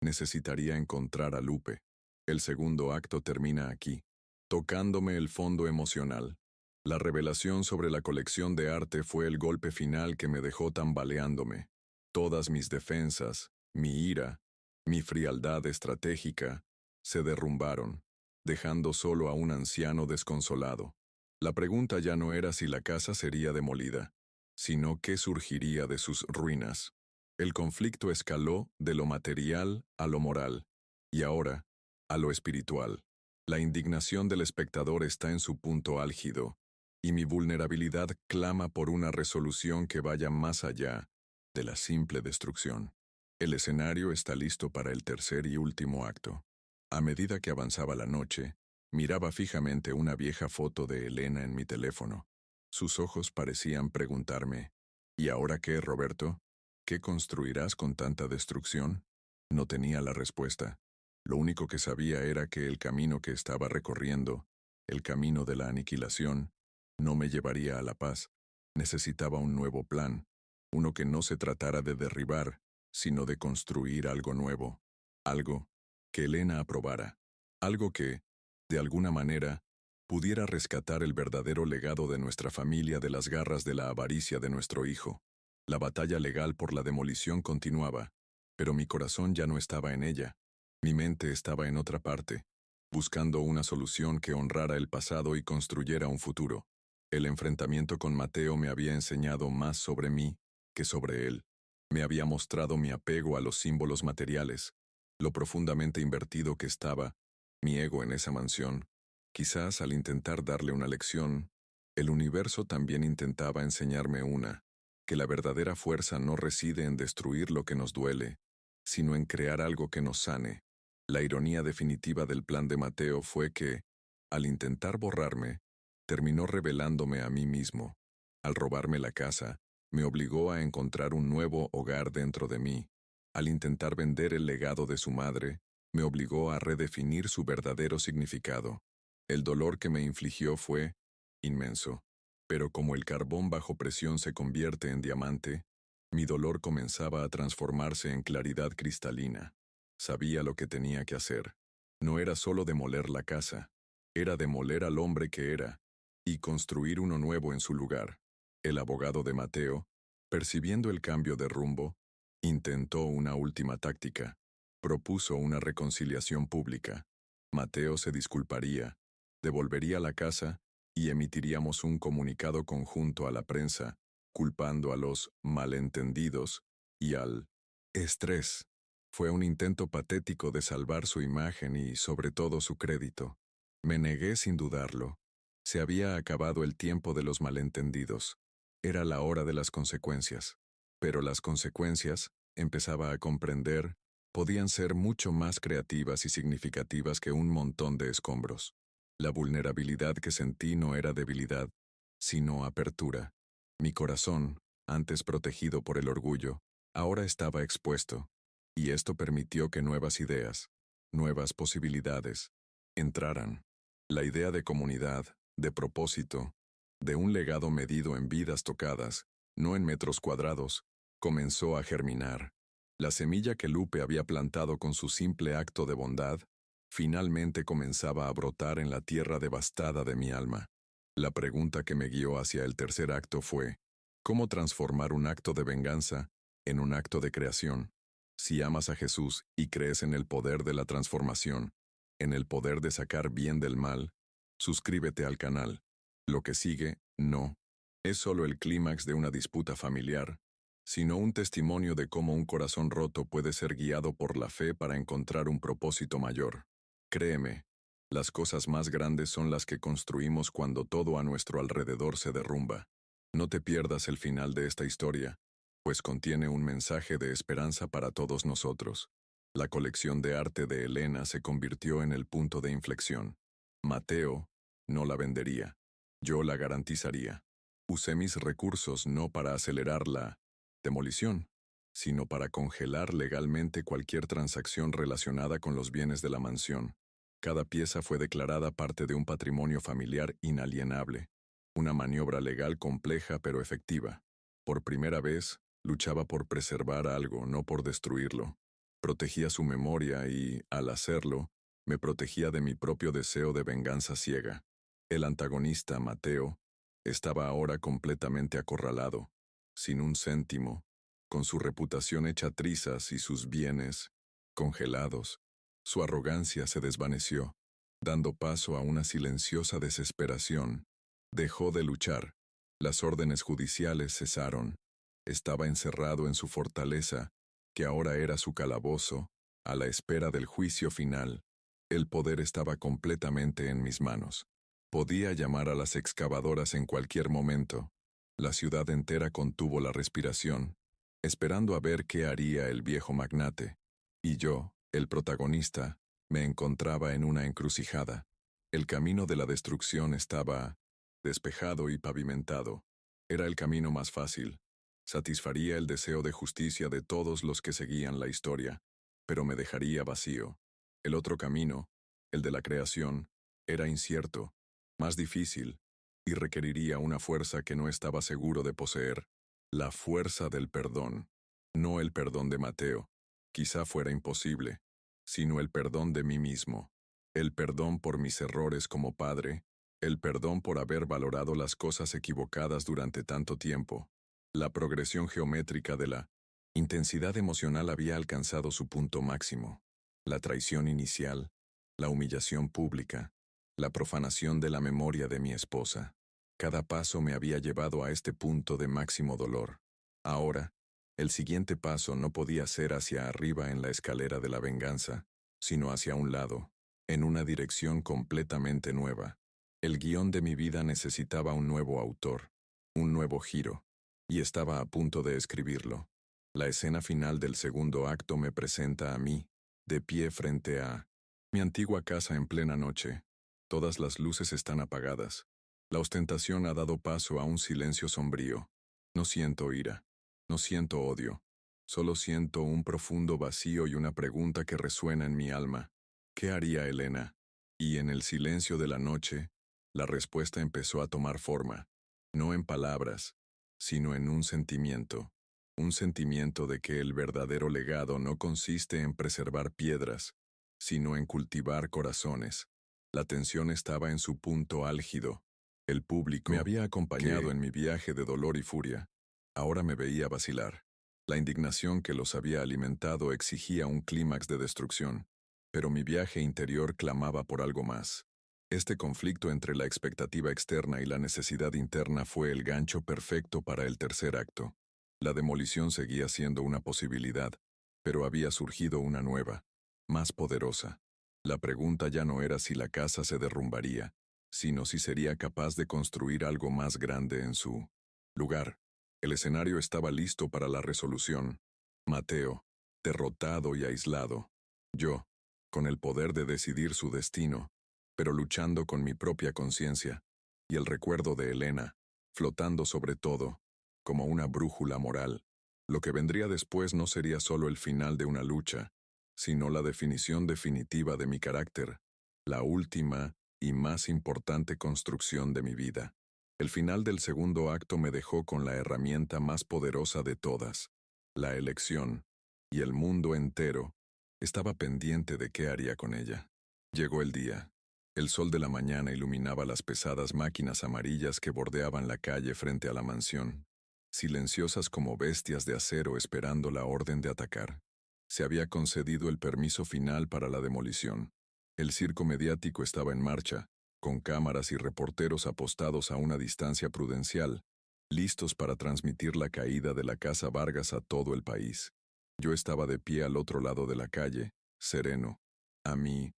Necesitaría encontrar a Lupe. El segundo acto termina aquí, tocándome el fondo emocional. La revelación sobre la colección de arte fue el golpe final que me dejó tambaleándome. Todas mis defensas, mi ira, mi frialdad estratégica, se derrumbaron, dejando solo a un anciano desconsolado. La pregunta ya no era si la casa sería demolida, sino qué surgiría de sus ruinas. El conflicto escaló de lo material a lo moral, y ahora, a lo espiritual. La indignación del espectador está en su punto álgido, y mi vulnerabilidad clama por una resolución que vaya más allá de la simple destrucción. El escenario está listo para el tercer y último acto. A medida que avanzaba la noche, miraba fijamente una vieja foto de Elena en mi teléfono. Sus ojos parecían preguntarme, ¿y ahora qué, Roberto? ¿Qué construirás con tanta destrucción? No tenía la respuesta. Lo único que sabía era que el camino que estaba recorriendo, el camino de la aniquilación, no me llevaría a la paz. Necesitaba un nuevo plan, uno que no se tratara de derribar, sino de construir algo nuevo, algo que Elena aprobara, algo que, de alguna manera, pudiera rescatar el verdadero legado de nuestra familia de las garras de la avaricia de nuestro hijo. La batalla legal por la demolición continuaba, pero mi corazón ya no estaba en ella. Mi mente estaba en otra parte, buscando una solución que honrara el pasado y construyera un futuro. El enfrentamiento con Mateo me había enseñado más sobre mí que sobre él. Me había mostrado mi apego a los símbolos materiales, lo profundamente invertido que estaba mi ego en esa mansión. Quizás al intentar darle una lección, el universo también intentaba enseñarme una, que la verdadera fuerza no reside en destruir lo que nos duele, sino en crear algo que nos sane. La ironía definitiva del plan de Mateo fue que, al intentar borrarme, terminó revelándome a mí mismo. Al robarme la casa, me obligó a encontrar un nuevo hogar dentro de mí. Al intentar vender el legado de su madre, me obligó a redefinir su verdadero significado. El dolor que me infligió fue inmenso, pero como el carbón bajo presión se convierte en diamante, mi dolor comenzaba a transformarse en claridad cristalina. Sabía lo que tenía que hacer. No era solo demoler la casa, era demoler al hombre que era, y construir uno nuevo en su lugar. El abogado de Mateo, percibiendo el cambio de rumbo, intentó una última táctica. Propuso una reconciliación pública. Mateo se disculparía, devolvería la casa y emitiríamos un comunicado conjunto a la prensa, culpando a los malentendidos y al estrés. Fue un intento patético de salvar su imagen y, sobre todo, su crédito. Me negué sin dudarlo. Se había acabado el tiempo de los malentendidos. Era la hora de las consecuencias. Pero las consecuencias, empezaba a comprender, podían ser mucho más creativas y significativas que un montón de escombros. La vulnerabilidad que sentí no era debilidad, sino apertura. Mi corazón, antes protegido por el orgullo, ahora estaba expuesto, y esto permitió que nuevas ideas, nuevas posibilidades, entraran. La idea de comunidad, de propósito, de un legado medido en vidas tocadas, no en metros cuadrados, comenzó a germinar. La semilla que Lupe había plantado con su simple acto de bondad, finalmente comenzaba a brotar en la tierra devastada de mi alma. La pregunta que me guió hacia el tercer acto fue, ¿cómo transformar un acto de venganza en un acto de creación? Si amas a Jesús y crees en el poder de la transformación, en el poder de sacar bien del mal, suscríbete al canal. Lo que sigue, no, es solo el clímax de una disputa familiar, sino un testimonio de cómo un corazón roto puede ser guiado por la fe para encontrar un propósito mayor. Créeme, las cosas más grandes son las que construimos cuando todo a nuestro alrededor se derrumba. No te pierdas el final de esta historia, pues contiene un mensaje de esperanza para todos nosotros. La colección de arte de Elena se convirtió en el punto de inflexión. Mateo no la vendería. Yo la garantizaría. Usé mis recursos no para acelerar la demolición, sino para congelar legalmente cualquier transacción relacionada con los bienes de la mansión. Cada pieza fue declarada parte de un patrimonio familiar inalienable. Una maniobra legal compleja pero efectiva. Por primera vez, luchaba por preservar algo, no por destruirlo. Protegía su memoria y, al hacerlo, me protegía de mi propio deseo de venganza ciega. El antagonista, Mateo, estaba ahora completamente acorralado, sin un céntimo, con su reputación hecha trizas y sus bienes congelados. Su arrogancia se desvaneció, dando paso a una silenciosa desesperación. Dejó de luchar. Las órdenes judiciales cesaron. Estaba encerrado en su fortaleza, que ahora era su calabozo, a la espera del juicio final. El poder estaba completamente en mis manos. Podía llamar a las excavadoras en cualquier momento. La ciudad entera contuvo la respiración, esperando a ver qué haría el viejo magnate. Y yo, el protagonista, me encontraba en una encrucijada. El camino de la destrucción estaba despejado y pavimentado. Era el camino más fácil. Satisfaría el deseo de justicia de todos los que seguían la historia, pero me dejaría vacío. El otro camino, el de la creación, era incierto, más difícil, y requeriría una fuerza que no estaba seguro de poseer. La fuerza del perdón. No el perdón de Mateo, quizá fuera imposible, sino el perdón de mí mismo. El perdón por mis errores como padre, el perdón por haber valorado las cosas equivocadas durante tanto tiempo. La progresión geométrica de la intensidad emocional había alcanzado su punto máximo. La traición inicial, la humillación pública, la profanación de la memoria de mi esposa. Cada paso me había llevado a este punto de máximo dolor. Ahora, el siguiente paso no podía ser hacia arriba en la escalera de la venganza, sino hacia un lado, en una dirección completamente nueva. El guión de mi vida necesitaba un nuevo autor, un nuevo giro, y estaba a punto de escribirlo. La escena final del segundo acto me presenta a mí, de pie frente a mi antigua casa en plena noche. Todas las luces están apagadas. La ostentación ha dado paso a un silencio sombrío. No siento ira, no siento odio, solo siento un profundo vacío y una pregunta que resuena en mi alma. ¿Qué haría Elena? Y en el silencio de la noche, la respuesta empezó a tomar forma, no en palabras, sino en un sentimiento de que el verdadero legado no consiste en preservar piedras, sino en cultivar corazones. La tensión estaba en su punto álgido. El público me había acompañado en mi viaje de dolor y furia. Ahora me veía vacilar. La indignación que los había alimentado exigía un clímax de destrucción, pero mi viaje interior clamaba por algo más. Este conflicto entre la expectativa externa y la necesidad interna fue el gancho perfecto para el tercer acto. La demolición seguía siendo una posibilidad, pero había surgido una nueva, más poderosa. La pregunta ya no era si la casa se derrumbaría, sino si sería capaz de construir algo más grande en su lugar. El escenario estaba listo para la resolución. Mateo, derrotado y aislado. Yo, con el poder de decidir su destino, pero luchando con mi propia conciencia, y el recuerdo de Elena, flotando sobre todo, como una brújula moral. Lo que vendría después no sería solo el final de una lucha, sino la definición definitiva de mi carácter, la última y más importante construcción de mi vida. El final del segundo acto me dejó con la herramienta más poderosa de todas, la elección, y el mundo entero estaba pendiente de qué haría con ella. Llegó el día. El sol de la mañana iluminaba las pesadas máquinas amarillas que bordeaban la calle frente a la mansión, silenciosas como bestias de acero esperando la orden de atacar. Se había concedido el permiso final para la demolición. El circo mediático estaba en marcha, con cámaras y reporteros apostados a una distancia prudencial, listos para transmitir la caída de la Casa Vargas a todo el país. Yo estaba de pie al otro lado de la calle, sereno. A mi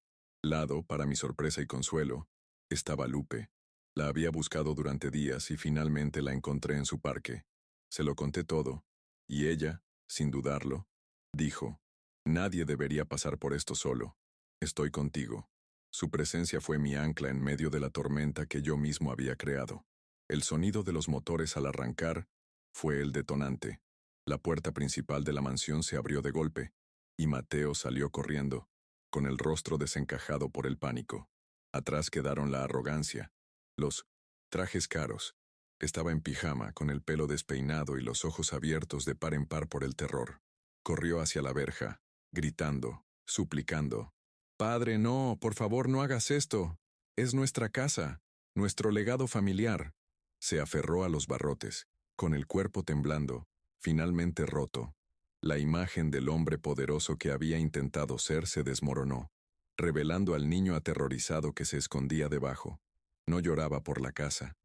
lado, para mi sorpresa y consuelo, estaba Lupe. La había buscado durante días y finalmente la encontré en su parque. Se lo conté todo, y ella, sin dudarlo, dijo: «Nadie debería pasar por esto solo. Estoy contigo». Su presencia fue mi ancla en medio de la tormenta que yo mismo había creado. El sonido de los motores al arrancar fue el detonante. La puerta principal de la mansión se abrió de golpe, y Mateo salió corriendo, con el rostro desencajado por el pánico. Atrás quedaron la arrogancia, los trajes caros. Estaba en pijama, con el pelo despeinado y los ojos abiertos de par en par por el terror. Corrió hacia la verja, gritando, suplicando: «Padre, no, por favor, no hagas esto. Es nuestra casa, nuestro legado familiar». Se aferró a los barrotes, con el cuerpo temblando, finalmente roto. La imagen del hombre poderoso que había intentado ser se desmoronó, revelando al niño aterrorizado que se escondía debajo. No lloraba por la casa,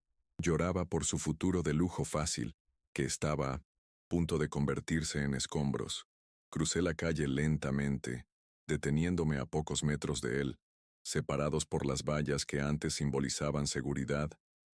lloraba por su futuro de lujo fácil, que estaba a punto de convertirse en escombros. Crucé la calle lentamente, deteniéndome a pocos metros de él, separados por las vallas que antes simbolizaban seguridad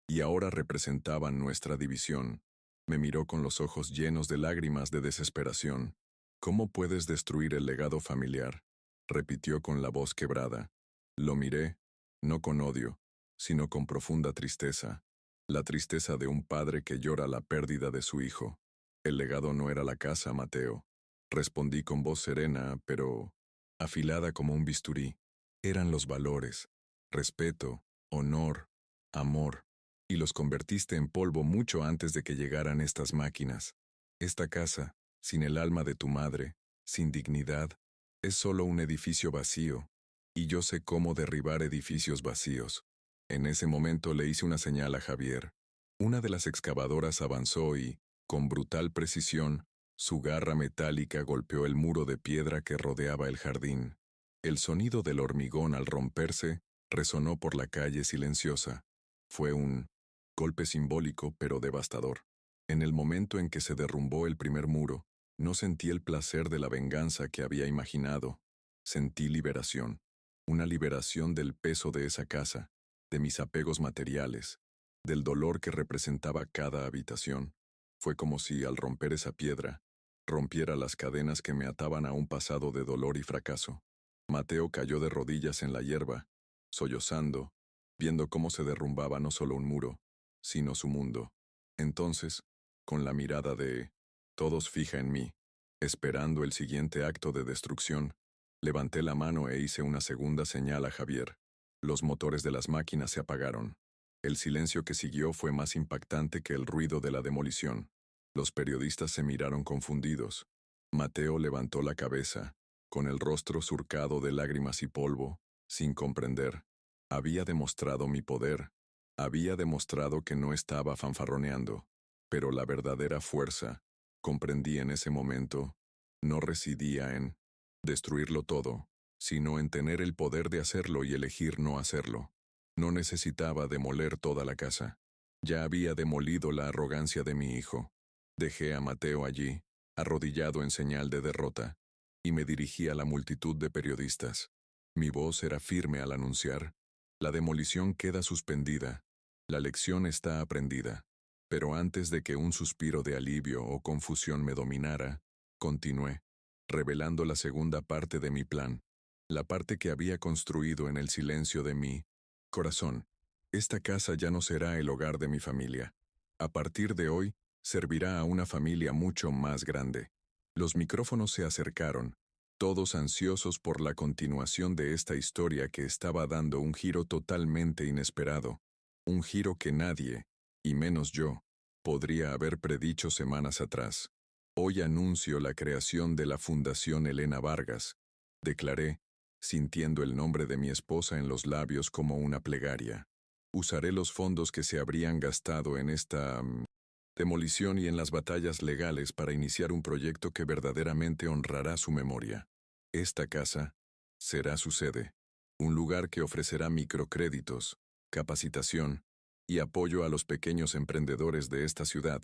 y ahora representaban nuestra división. Me miró con los ojos llenos de lágrimas de desesperación. «¿Cómo puedes destruir el legado familiar?», repitió con la voz quebrada. Lo miré, no con odio, sino con profunda tristeza, la tristeza de un padre que llora la pérdida de su hijo. «El legado no era la casa, Mateo», respondí con voz serena, pero afilada como un bisturí. «Eran los valores, respeto, honor, amor, y los convertiste en polvo mucho antes de que llegaran estas máquinas. Esta casa, sin el alma de tu madre, sin dignidad, es solo un edificio vacío, y yo sé cómo derribar edificios vacíos». En ese momento le hice una señal a Javier. Una de las excavadoras avanzó y, con brutal precisión, su garra metálica golpeó el muro de piedra que rodeaba el jardín. El sonido del hormigón al romperse resonó por la calle silenciosa. Fue un golpe simbólico pero devastador. En el momento en que se derrumbó el primer muro, no sentí el placer de la venganza que había imaginado. Sentí liberación. Una liberación del peso de esa casa, de mis apegos materiales, del dolor que representaba cada habitación. Fue como si, al romper esa piedra, rompiera las cadenas que me ataban a un pasado de dolor y fracaso. Mateo cayó de rodillas en la hierba, sollozando, viendo cómo se derrumbaba no solo un muro, sino su mundo. Entonces, con la mirada de todos fija en mí, esperando el siguiente acto de destrucción, levanté la mano e hice una segunda señal a Javier. Los motores de las máquinas se apagaron. El silencio que siguió fue más impactante que el ruido de la demolición. Los periodistas se miraron confundidos. Mateo levantó la cabeza, con el rostro surcado de lágrimas y polvo, sin comprender. Había demostrado mi poder. Había demostrado que no estaba fanfarroneando. Pero la verdadera fuerza, comprendí en ese momento, no residía en destruirlo todo, sino en tener el poder de hacerlo y elegir no hacerlo. No necesitaba demoler toda la casa. Ya había demolido la arrogancia de mi hijo. Dejé a Mateo allí, arrodillado en señal de derrota, y me dirigí a la multitud de periodistas. Mi voz era firme al anunciar: la demolición queda suspendida, la lección está aprendida. Pero antes de que un suspiro de alivio o confusión me dominara, continué, revelando la segunda parte de mi plan, la parte que había construido en el silencio de mi corazón. Esta casa ya no será el hogar de mi familia. A partir de hoy, servirá a una familia mucho más grande. Los micrófonos se acercaron, todos ansiosos por la continuación de esta historia que estaba dando un giro totalmente inesperado, un giro que nadie, y menos yo, podría haber predicho semanas atrás. Hoy anuncio la creación de la Fundación Elena Vargas, declaré, sintiendo el nombre de mi esposa en los labios como una plegaria. Usaré los fondos que se habrían gastado en esta demolición y en las batallas legales para iniciar un proyecto que verdaderamente honrará su memoria. Esta casa será su sede, un lugar que ofrecerá microcréditos, capacitación y apoyo a los pequeños emprendedores de esta ciudad,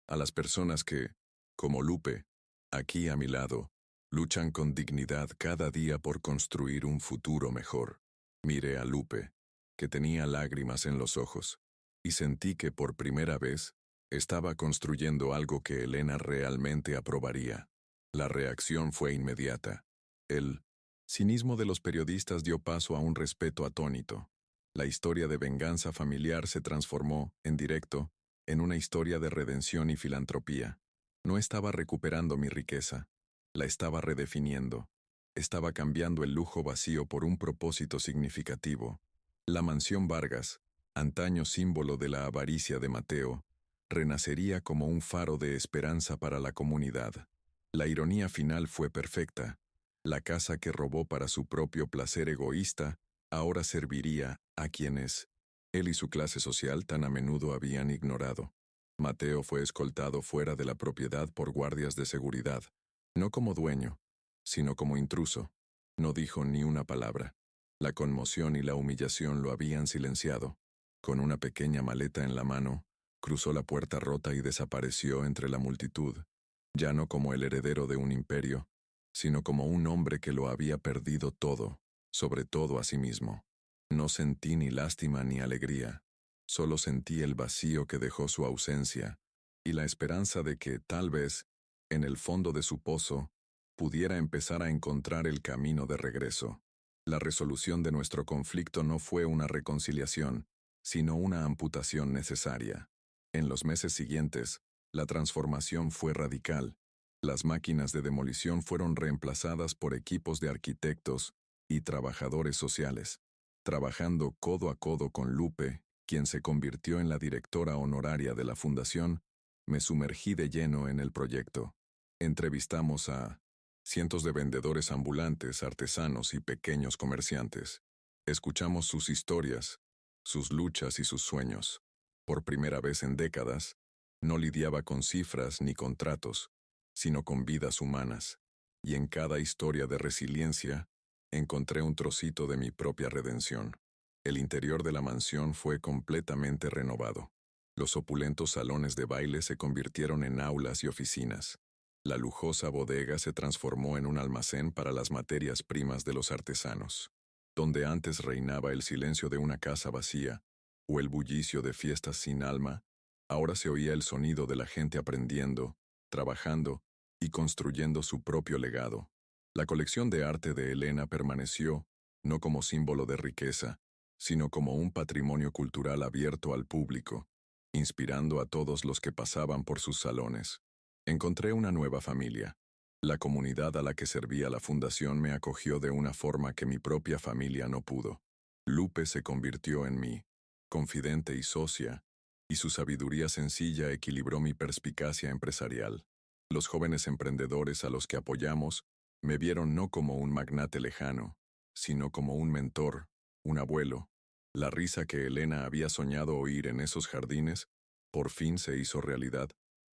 a las personas que, como Lupe, aquí a mi lado, luchan con dignidad cada día por construir un futuro mejor. Miré a Lupe, que tenía lágrimas en los ojos, y sentí que por primera vez estaba construyendo algo que Elena realmente aprobaría. La reacción fue inmediata. El cinismo de los periodistas dio paso a un respeto atónito. La historia de venganza familiar se transformó, en directo, en una historia de redención y filantropía. No estaba recuperando mi riqueza, la estaba redefiniendo. Estaba cambiando el lujo vacío por un propósito significativo. La mansión Vargas, antaño símbolo de la avaricia de Mateo, renacería como un faro de esperanza para la comunidad. La ironía final fue perfecta. La casa que robó para su propio placer egoísta ahora serviría a quienes él y su clase social tan a menudo habían ignorado. Mateo fue escoltado fuera de la propiedad por guardias de seguridad, no como dueño, sino como intruso. No dijo ni una palabra. La conmoción y la humillación lo habían silenciado. Con una pequeña maleta en la mano, cruzó la puerta rota y desapareció entre la multitud, ya no como el heredero de un imperio, sino como un hombre que lo había perdido todo, sobre todo a sí mismo. No sentí ni lástima ni alegría, solo sentí el vacío que dejó su ausencia, y la esperanza de que, tal vez, en el fondo de su pozo, pudiera empezar a encontrar el camino de regreso. La resolución de nuestro conflicto no fue una reconciliación, sino una amputación necesaria. En los meses siguientes, la transformación fue radical. Las máquinas de demolición fueron reemplazadas por equipos de arquitectos y trabajadores sociales, trabajando codo a codo con Lupe, quien se convirtió en la directora honoraria de la fundación. Me sumergí de lleno en el proyecto. Entrevistamos a cientos de vendedores ambulantes, artesanos y pequeños comerciantes. Escuchamos sus historias, sus luchas y sus sueños. Por primera vez en décadas, no lidiaba con cifras ni contratos, sino con vidas humanas. Y en cada historia de resiliencia, encontré un trocito de mi propia redención. El interior de la mansión fue completamente renovado. Los opulentos salones de baile se convirtieron en aulas y oficinas. La lujosa bodega se transformó en un almacén para las materias primas de los artesanos. Donde antes reinaba el silencio de una casa vacía, o el bullicio de fiestas sin alma, ahora se oía el sonido de la gente aprendiendo, trabajando y construyendo su propio legado. La colección de arte de Elena permaneció, no como símbolo de riqueza, sino como un patrimonio cultural abierto al público, inspirando a todos los que pasaban por sus salones. Encontré una nueva familia. La comunidad a la que servía la fundación me acogió de una forma que mi propia familia no pudo. Lupe se convirtió en mi confidente y socia, y su sabiduría sencilla equilibró mi perspicacia empresarial. Los jóvenes emprendedores a los que apoyamos me vieron no como un magnate lejano, sino como un mentor, un abuelo. La risa que Elena había soñado oír en esos jardines por fin se hizo realidad,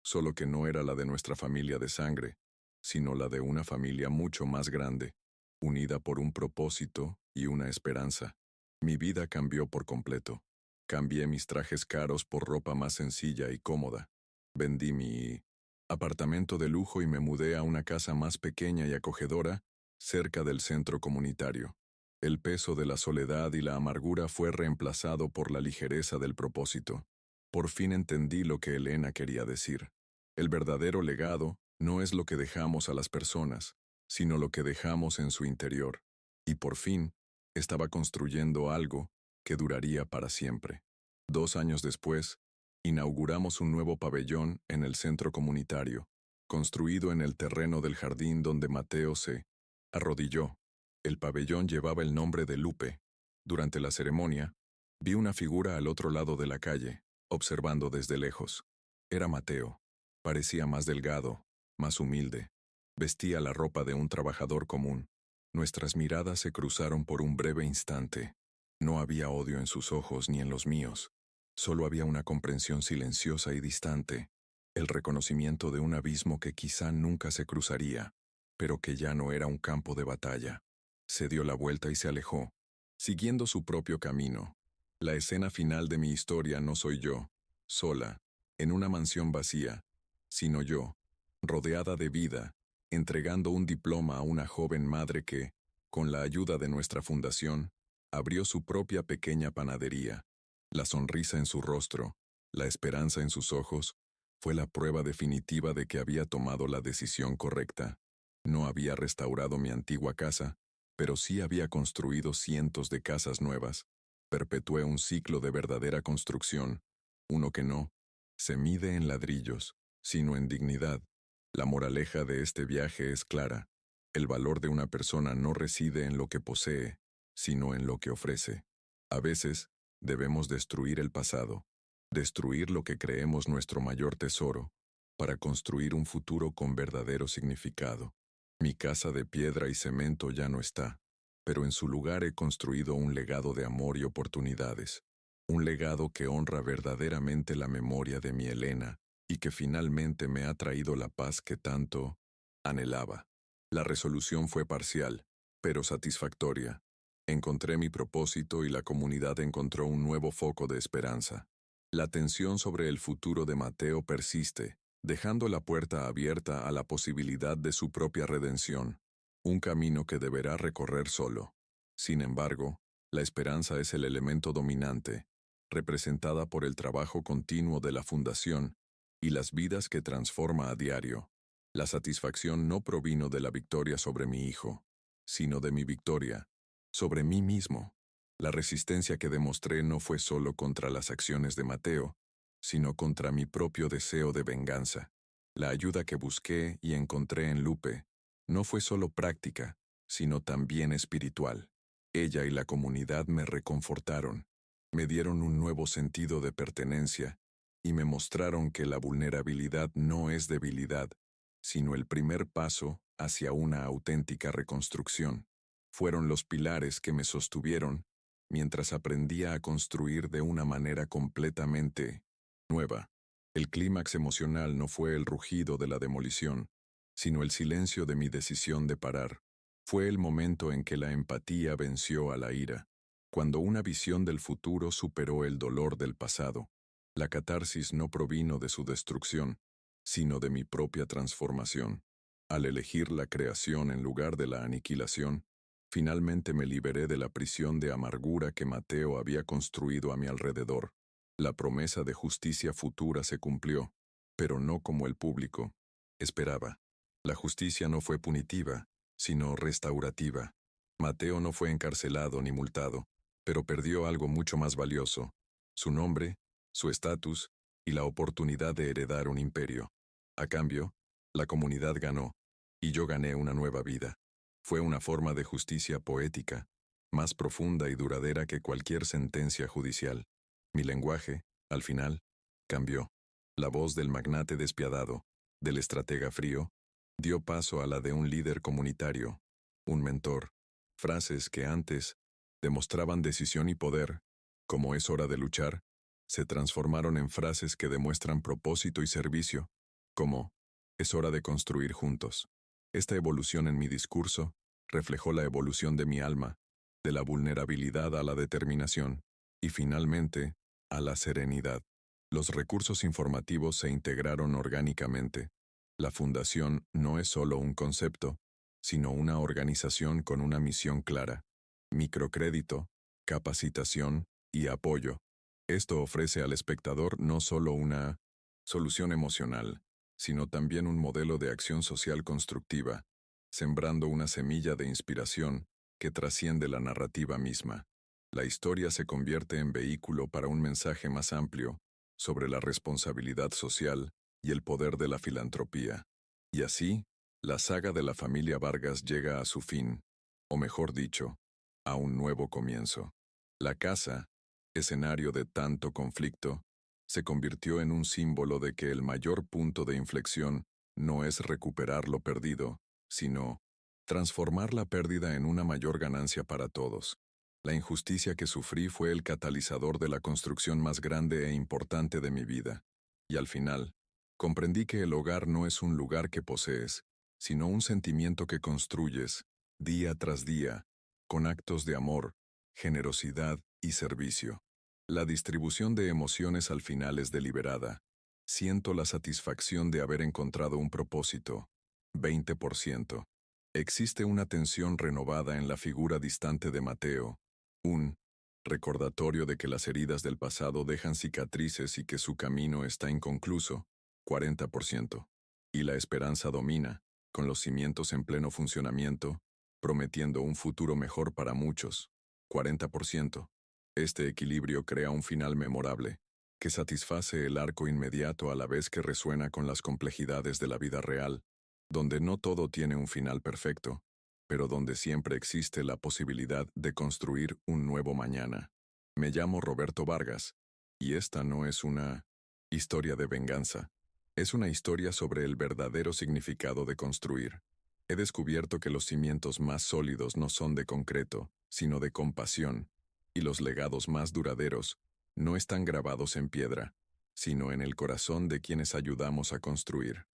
solo que no era la de nuestra familia de sangre, sino la de una familia mucho más grande, unida por un propósito y una esperanza. Mi vida cambió por completo. Cambié mis trajes caros por ropa más sencilla y cómoda. Vendí mi apartamento de lujo y me mudé a una casa más pequeña y acogedora, cerca del centro comunitario. El peso de la soledad y la amargura fue reemplazado por la ligereza del propósito. Por fin entendí lo que Elena quería decir. El verdadero legado no es lo que dejamos a las personas, sino lo que dejamos en su interior. Y por fin, estaba construyendo algo que duraría para siempre. 2 años después, inauguramos un nuevo pabellón en el centro comunitario, construido en el terreno del jardín donde Mateo se arrodilló. El pabellón llevaba el nombre de Lupe. Durante la ceremonia, vi una figura al otro lado de la calle, observando desde lejos. Era Mateo. Parecía más delgado, más humilde. Vestía la ropa de un trabajador común. Nuestras miradas se cruzaron por un breve instante. No había odio en sus ojos ni en los míos. Solo había una comprensión silenciosa y distante, el reconocimiento de un abismo que quizá nunca se cruzaría, pero que ya no era un campo de batalla. Se dio la vuelta y se alejó, siguiendo su propio camino. La escena final de mi historia no soy yo, sola, en una mansión vacía, sino yo, rodeada de vida, entregando un diploma a una joven madre que, con la ayuda de nuestra fundación, abrió su propia pequeña panadería. La sonrisa en su rostro, la esperanza en sus ojos, fue la prueba definitiva de que había tomado la decisión correcta. No había restaurado mi antigua casa, pero sí había construido cientos de casas nuevas. Perpetué un ciclo de verdadera construcción, uno que no se mide en ladrillos, sino en dignidad. La moraleja de este viaje es clara. El valor de una persona no reside en lo que posee, sino en lo que ofrece. A veces, debemos destruir el pasado, destruir lo que creemos nuestro mayor tesoro, para construir un futuro con verdadero significado. Mi casa de piedra y cemento ya no está, pero en su lugar he construido un legado de amor y oportunidades, un legado que honra verdaderamente la memoria de mi Elena y que finalmente me ha traído la paz que tanto anhelaba. La resolución fue parcial, pero satisfactoria. Encontré mi propósito y la comunidad encontró un nuevo foco de esperanza. La tensión sobre el futuro de Mateo persiste, dejando la puerta abierta a la posibilidad de su propia redención, un camino que deberá recorrer solo. Sin embargo, la esperanza es el elemento dominante, representada por el trabajo continuo de la Fundación y las vidas que transforma a diario. La satisfacción no provino de la victoria sobre mi hijo, sino de mi victoria sobre mí mismo. La resistencia que demostré no fue solo contra las acciones de Mateo, sino contra mi propio deseo de venganza. La ayuda que busqué y encontré en Lupe no fue solo práctica, sino también espiritual. Ella y la comunidad me reconfortaron, me dieron un nuevo sentido de pertenencia y me mostraron que la vulnerabilidad no es debilidad, sino el primer paso hacia una auténtica reconstrucción. Fueron los pilares que me sostuvieron mientras aprendía a construir de una manera completamente nueva. El clímax emocional no fue el rugido de la demolición, sino el silencio de mi decisión de parar. Fue el momento en que la empatía venció a la ira, cuando una visión del futuro superó el dolor del pasado. La catarsis no provino de su destrucción, sino de mi propia transformación. Al elegir la creación en lugar de la aniquilación, finalmente me liberé de la prisión de amargura que Mateo había construido a mi alrededor. La promesa de justicia futura se cumplió, pero no como el público esperaba. La justicia no fue punitiva, sino restaurativa. Mateo no fue encarcelado ni multado, pero perdió algo mucho más valioso: su nombre, su estatus y la oportunidad de heredar un imperio. A cambio, la comunidad ganó, y yo gané una nueva vida. Fue una forma de justicia poética, más profunda y duradera que cualquier sentencia judicial. Mi lenguaje, al final, cambió. La voz del magnate despiadado, del estratega frío, dio paso a la de un líder comunitario, un mentor. Frases que antes demostraban decisión y poder, como es hora de luchar, se transformaron en frases que demuestran propósito y servicio, como es hora de construir juntos. Esta evolución en mi discurso reflejó la evolución de mi alma, de la vulnerabilidad a la determinación, y finalmente, a la serenidad. Los recursos informativos se integraron orgánicamente. La fundación no es solo un concepto, sino una organización con una misión clara: microcrédito, capacitación y apoyo. Esto ofrece al espectador no solo una solución emocional, sino también un modelo de acción social constructiva, sembrando una semilla de inspiración que trasciende la narrativa misma. La historia se convierte en vehículo para un mensaje más amplio sobre la responsabilidad social y el poder de la filantropía. Y así, la saga de la familia Vargas llega a su fin, o mejor dicho, a un nuevo comienzo. La casa, escenario de tanto conflicto, se convirtió en un símbolo de que el mayor punto de inflexión no es recuperar lo perdido, sino transformar la pérdida en una mayor ganancia para todos. La injusticia que sufrí fue el catalizador de la construcción más grande e importante de mi vida. Y al final, comprendí que el hogar no es un lugar que posees, sino un sentimiento que construyes, día tras día, con actos de amor, generosidad y servicio. La distribución de emociones al final es deliberada. Siento la satisfacción de haber encontrado un propósito, 20%. Existe una tensión renovada en la figura distante de Mateo, un recordatorio de que las heridas del pasado dejan cicatrices y que su camino está inconcluso, 40%. Y la esperanza domina, con los cimientos en pleno funcionamiento, prometiendo un futuro mejor para muchos, 40%. Este equilibrio crea un final memorable, que satisface el arco inmediato a la vez que resuena con las complejidades de la vida real, donde no todo tiene un final perfecto, pero donde siempre existe la posibilidad de construir un nuevo mañana. Me llamo Roberto Vargas, y esta no es una historia de venganza, es una historia sobre el verdadero significado de construir. He descubierto que los cimientos más sólidos no son de concreto, sino de compasión, y los legados más duraderos no están grabados en piedra, sino en el corazón de quienes ayudamos a construir.